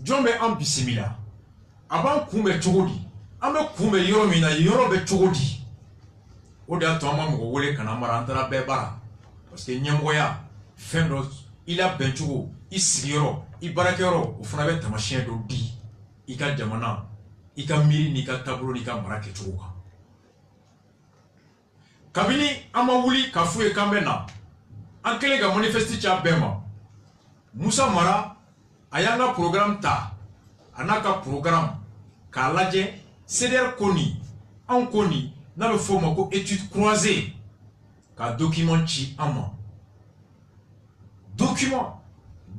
jɔn bɛ an bisimila a b'an kunbɛn cogo di an bɛ kunbɛn yɔrɔ min na yɔrɔ bɛ cogo di o de y'a to an ma mɔgɔ wele ka na mara an taara bɛɛ bara parce que ɲɛmɔgɔya fɛn dɔ i labɛn cogo i sigiyɔrɔ i baarakɛyɔrɔ o fana bɛ taamasiyɛn dɔ di i ka jamana i ka miiri n'i ka taabolo n'i ka mara kɛcogo kan. Kabini an ma wuli k'a f'u ye k'an bɛ na an kɛlen ka manifeste ci a bɛɛ ma Musa Mara a y'an ka programme ta a n'a ka programme k'a lajɛ CDR ko nin anw ko nin n'a bɛ f'o ma ko étude croisée ka document ci an ma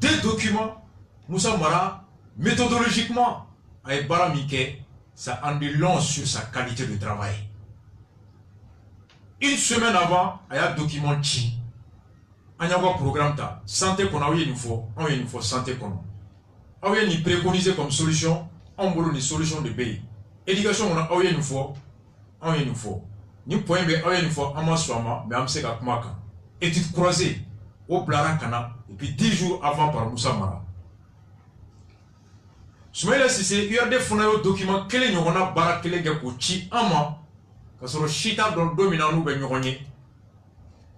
des documents Musa Mara méthodologiquement a ye baara min kɛ ça en dit long sur sa qualité de travail. Une semaine avant a y'a document ci an y'a ka programme ta santé kɔnɔ aw ye nin fɔ anw ye nin fɔ santé kɔnɔ aw ye nin préconiser comme solution anw bolo nin solution de bɛ yen éducation kɔnɔ aw ye nin fɔ anw ye nin fɔ ni point bɛ aw ye nin fɔ an ma sɔn a ma mais an bɛ se ka kuma a kan étude croisée o bilara ka na et puis 10 jours avant par Musa Mara Soumaïla Cissé URD fana y'o document kelen ɲɔgɔnna baara kelen kɛ k'o ci an ma ka sɔrɔ si t'a dɔn don min na n'u bɛ ɲɔgɔn ye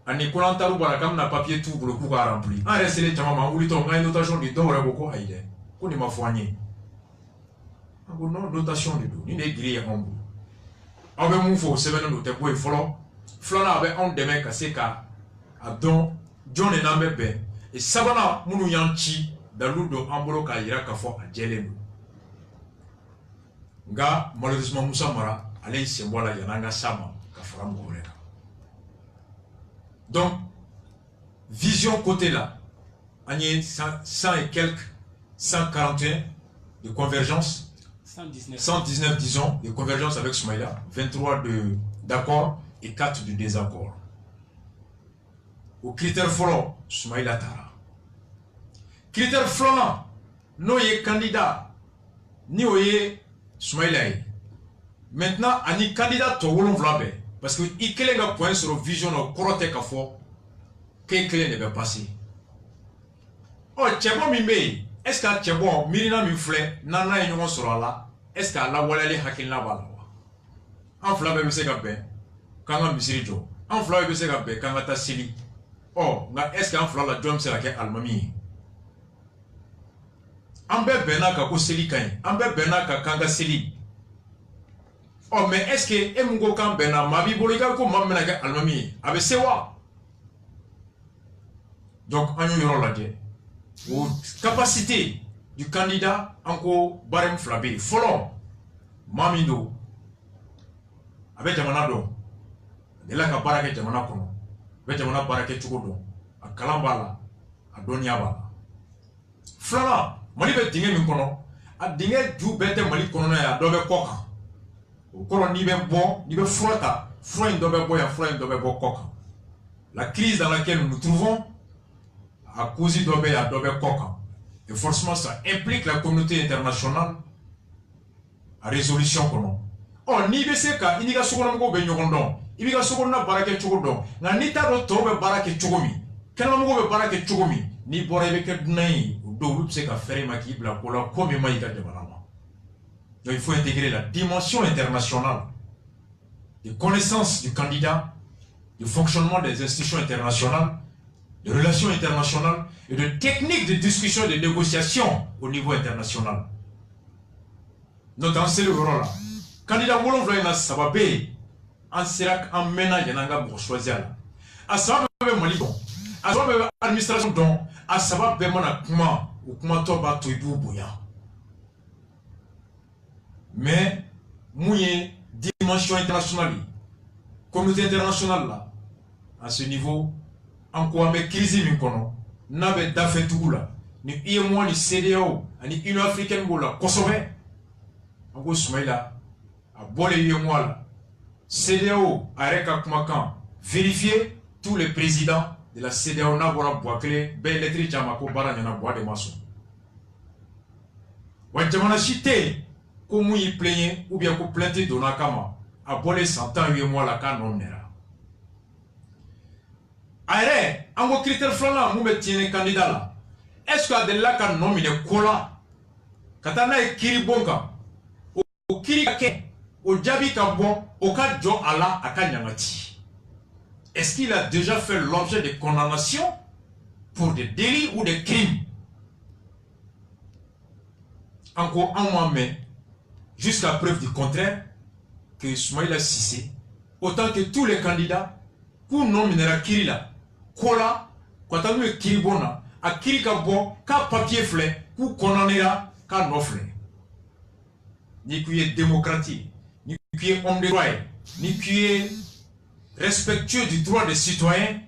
ani ko n'an taar'u bara k'an bɛna papier t'u bolo k'u k'a remplir an yɛrɛ selen caman ma an wulitɔ an ye notation di dɔw yɛrɛ ko ko ayi dɛ ko nin ma fɔ an ye an ko non notation de don nin de ye giri ye anw bolo aw bɛ mun fɔ o sɛbɛnnen don tɛ ko ye fɔlɔ filanan a bɛ anw dɛmɛ ka se ka a dɔn jɔn de n'an bɛ bɛn et sabanan minnu y'an ci dalilu don an bolo k'a jira k'a fɔ a jɛlen don nka malheureusement Musa Mara ale y'i sen bɔ a la yan'an ka s'a ma ka fara mɔgɔ wɛrɛ kan. Donc vision côté là an ye 100 et quelques 141 de convergence 119 disons de convergence avec Soumaïla 23 d'accord et 4 de désaccord. Au critère fɔlɔ Soumaïla taara critère filanan n'o ye candidat ni o ye Soumaïla ye maintenant ani candidat tɔ 7 bɛɛ parce que i kelen ka point sur vision na o kɔrɔ tɛ k'a fɔ k'e kelen de bɛ passer ɔ cɛbɔ min bɛ yen est ce que a cɛbɔ miirina min filɛ n'an n'a ye ɲɔgɔn sɔrɔ a la est ce que a lawaleyali hakilina b'a la wa an fila bɛɛ bɛ se ka bɛn k'an ka misiri jɔ an fila bɛɛ bɛ se ka bɛn k'an ka taa seli ɔ nka est ce que an fila la jɔn bɛ se ka kɛ alimami ye an bɛɛ bɛnna kan ko seli ka ɲi an bɛɛ bɛnna kan k'an ka seli ɔ mais est ce que e mun ko k'an bɛnna maa b'i bolo i ka ko maa min bɛna kɛ alimami ye a bɛ se wa donc an y'o yɔrɔ lajɛ o capacité du candidat an ko barème fila bɛ yen fɔlɔ maa min don a bɛ jamana dɔn a delila ka baara kɛ jamana kɔnɔ a bɛ jamana baara kɛ cogo dɔn a kalan b'a la a dɔnniya b'a la filanan Mali bɛ dingɛ min kɔnɔ a dingɛ ju bɛɛ tɛ Mali kɔnɔna ye a dɔ bɛ kɔ kan o kɔrɔ n'i bɛ bɔ n'i bɛ fura ta fura in dɔ bɛ bɔ yan fura in dɔ bɛ bɔ kɔ kan la crise dans laquelle nous nous trouvons à cause dɔ bɛ yan dɔ bɛ kɔ kan et forcément ça implique la communauté internationale à résolution kɔnɔ ɔ n'i bɛ se ka i n'i ka sokɔnɔmɔgɔw bɛ ɲɔgɔn dɔn i b'i ka sokɔnɔna baara kɛ cogo dɔn nka n'i t'a dɔn tɔw bɛ baara kɛ cogo min kɛnɛmamɔgɔw bɛ baara kɛ cogo min n'i bɔra i bɛ kɛ dunan ye o don olu bɛ se ka fɛrɛ i ma k'i bila ko la ko min ma i ka jamana ma donc il faut intégrer la dimension internationale des connaissances du candidat de fonctionnement des institutions internationales, de relations internationales et de techniques de discussion et de négociation au niveau international. Notre ancien là, candidat Wolonvla na Sababé, en Sirac en Mena Yananga bourgeoisie. À Sababé Malibon, à Sababé administration don, à Sababé Mana Kuma, ou Kuma Toba Toibou Bouya. Mais, mouillé, dimension internationale, communauté internationale là, à ce niveau, en quoi mais crise minkono, n'avait d'affaire tout là, ni IMO, ni CDAO, ni Union africaine ou la Kosovo, en gros, Soumaïla, à Bolé IMO là, CDAO, Areka Kumakan, vérifier tous les présidents de la CDAO, Nabora Boakle, Belletri Jamako, Baranyana Bois de Maçon. Wadjamana Chité, comme il plaignait, ou bien qu'on plaintait Donakama, à Bolé 100 ans, 8 mois la canon nera. Aïe, en vos critères flancs, vous mettez un candidat là. Est-ce qu'il y a de là qu'un nom il est cola? Katana et Kiribonka, au Kirikake, au Djabi Kabon, au Kadjo Allah, à Kanyamati. Est-ce qu'il a déjà fait l'objet de condamnation pour des délits ou des crimes? Encore un mois, mais jusqu'à preuve du contraire, que Soumaïla Sissé, autant que tous les candidats, pour nominer à Kirila, Kola, quand on a Kiribona, à Kirikabo, qu'à papier flé, pour condamner à qu'à n'offler. Ni qui est démocratique, ni qui est homme de droit, ni qui est respectueux du droit des citoyens,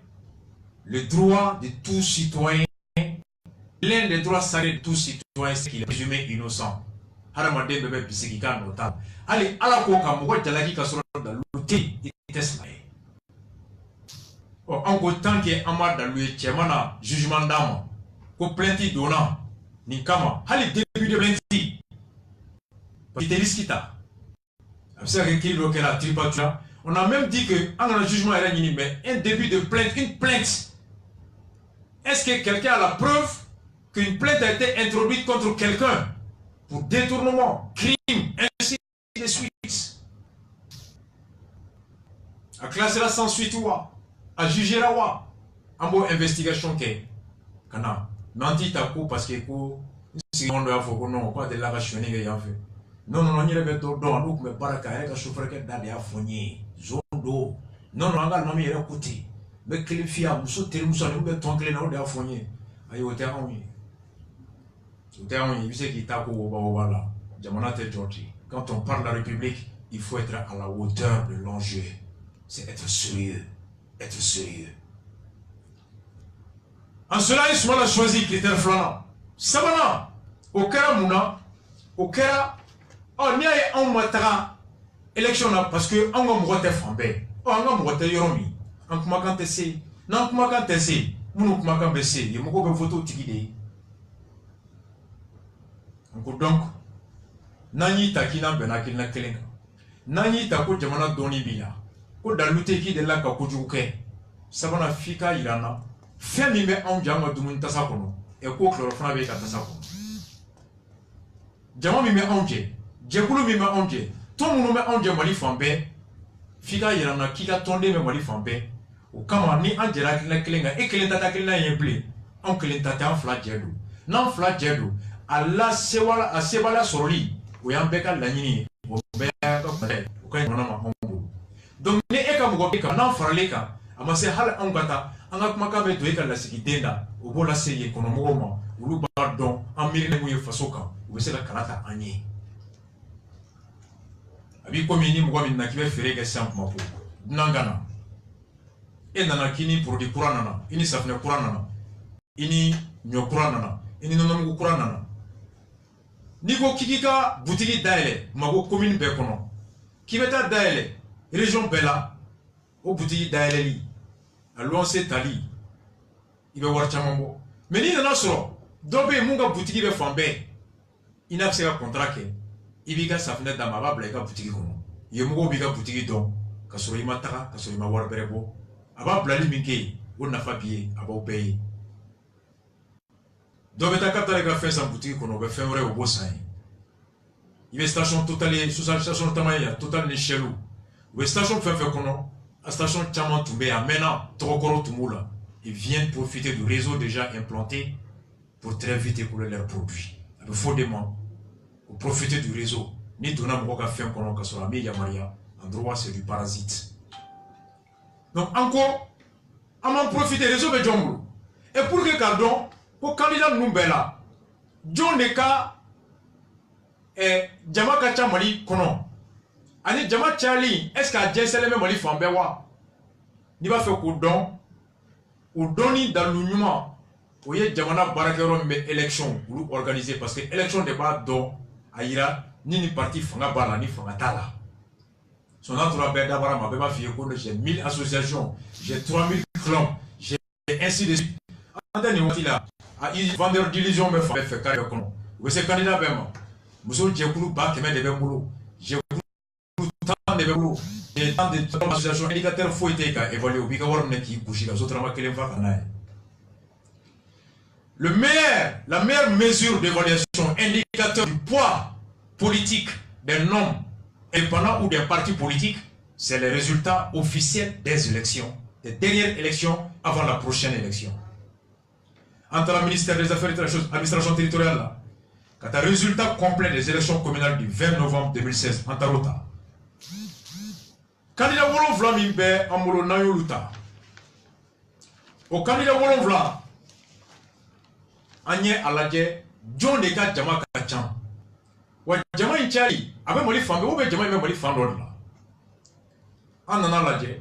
le droit de tout citoyen, l'un des droits sacrés de tout citoyen, c'est qu'il est présumé innocent. Haramade bébé bisikika notable. Allez, à la coca, moi, Jalaki Kasura, l'outil, il teste là. En tant qu'Amad dans le Tchemana, jugement d'âme, pour plainti donnant, Nikama, allez, début de plainti. Qui risquita. On a même dit que, en un jugement, mais un début de plainte, une plainte. Est-ce que quelqu'un a la preuve qu'une plainte a été introduite contre quelqu'un pour détournement, crime, ainsi de suite? À classer la sans suite ou à juger la wa, en bonne investigation qu'est. Kana, nanti takou parce que si on doit faire non, pas de la rationner qu'il y a fait. Non, non, il y a des gens qui ont fait baraka, il y a des chauffeurs qui ont fait fournier, zondo. Non, non, on a mis les côtés. Mais que les filles ont sauté, nous sommes tous les clés dans le fournier. Aïe, au terrain, oui. Au terrain, oui, c'est qui t'a là. Diamanate Georgie. Quand on parle de la République, il faut être à la hauteur de l'enjeu. C'est être sérieux. Être sérieux. En cela, Ismaël a choisi critère flanc. Sabana, au Kera Mouna, au Kera, oh, n'y a un matara élection là parce que on va mourir frambé. Oh, on va mourir yoromi. En comment quand t'essayes, non comment quand t'essayes, nous comment quand t'essayes, il y a beaucoup de photos tigidé. Donc, nani takina benakina kelenga. Nani tako jamana doni bila. Ko dalute ki de la ka kujuke. Sabana fika irana. Femi me on jama dumun tasakono. E ko chlorophana be ka tasakono. Jama mi me onje. Jekulu mi me onje. Ton mu me onje mali fambe. Fika irana kika tonde me mali fambe. O kama ni anjera kina kelenga e kelenta ta kelena yeble. On kelenta ta fla jedu. Nan fla jedu. Allah sewala asebala soroli. O yambeka lanyini. O beka o kay nona ma donc ne eka mugo eka nan faraleka amase hal angata anga kumaka be to eka la sikidenda o bola seye kono mogoma ulu badon amirine mu yefasoka o se la kalata anye abi komi ni mugo min nakibe ferege samp mako nangana e nana kini produit kuranana ini safne kuranana ini nyo kuranana ini nono mugo kuranana niko kikika boutique daele mago commune be kono kibeta daele région Bella, au boutique d'Aélie, à l'Ouansé Tali, il va voir Chamambo. Mais il y a un autre, Dobé, mon boutique de Fambé, il n'a pas de contrat, il va sa fenêtre dans ma bable, il va boutique. Il y a un biga boutique donc, Kassori Matara, Kassori Mawar Berebo, Aba Blali Minke, on n'a pas payé, Aba payé. Dobé Takata, il va faire sa boutique, on va faire un vrai au beau sein. Il y a une station totale, sous-station Tamaya, totale de chelou. Ou station fait kono la station Tchaman Toumbe, maintenant, Tokoro Toumoula, ils viennent profiter du réseau déjà implanté pour très vite écouler leurs produits. Il faut demander, pour profiter du réseau, ni donner un fait qu'on a sur la Maria, en droit c'est du parasite. Donc encore, on va profiter du réseau de Djongou. Et pour que Cardon, pour candidat Numbela, John Neka et Djamaka Chamali Kono. Ani Djama Chali, est-ce qu'à Djenseleme Mali Fambewa, n'y va faire qu'au doni dans l'union. Vous voyez, Djamana Barakero mais élection, vous organisez parce que l'élection n'est pas don Aïra, ni parti Fanga Bala, ni Fanga Tala. Son entourage d'Abara m'a bien fait que j'ai 1000 associations, j'ai 3000 clans, j'ai ainsi de suite. En dernier là, ils vendent d'illusions, mais faut faire carrière comme vous êtes candidat vraiment. Monsieur Djekoulou Ba qui met des bémoulots, j'ai tant de bémoulots, j'ai tant d'associations indicateurs faut être évalué au Bigawar qui couche les autres amas qui les va canal. La meilleure mesure d'évaluation, indicateur du poids politique d'un homme indépendant ou d'un parti politique, c'est les résultats officiels des élections, des dernières élections avant la prochaine élection. Entre le ministère des Affaires étrangères, l'administration territoriale, là, quand tu as le résultat complet des élections communales du 20 novembre 2016, en Tarota, candidat Wolon Vla Mimbe, Amolo Nayoluta, au candidat Wolon Vla, Agnès Aladje, John Neka Djama Kachan. Wa Djama Inchali, avec Mali Fambe, ou bien Djama Mali Fambe là. En Aladje,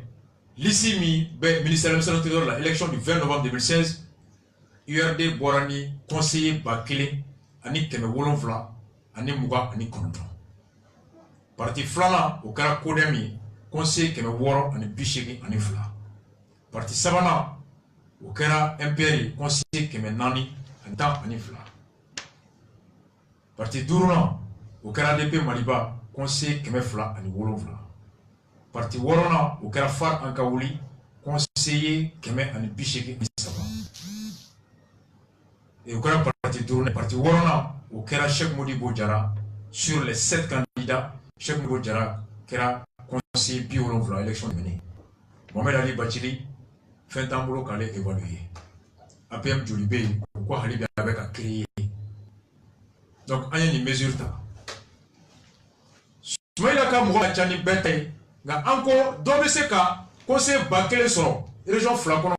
l'ici ministère de l'Intérieur, l'élection du 20 novembre 2016, URD Borani, conseiller Bakile, Ani Keme Wolonvla, Ani Muga, Ani Kondron. Parti Flana, au Kara Kodemi, conseiller Keme Woro, Ani Bichegi, Ani Fla. Parti Savana, au Kara MPR, conseiller Keme Nani, Anifla. Parti Duruna, au Karadep Maliba, conseiller Kemefla Ani Wolonvla. Parti Worona, au Karafar Ankaouli, conseiller Keme Ani Bicheke Nisaba. Et au Parti Duruna, parti Worona, au Kara Cheikh Modibo Djara, sur les 7 candidats, Cheikh Modibo Djara, Kera conseiller Bi Wolonvla, élection de menée. Mohamed Ali Bachili, fait un boulot qu'elle est évalué. APM Djolibé, pourquoi Halib avec à créer. Donc, il y a une mesure. Soumaïla Kamoura Tchani Bete, encore, dans le cas, conseil Bakele Soro, région Flacon.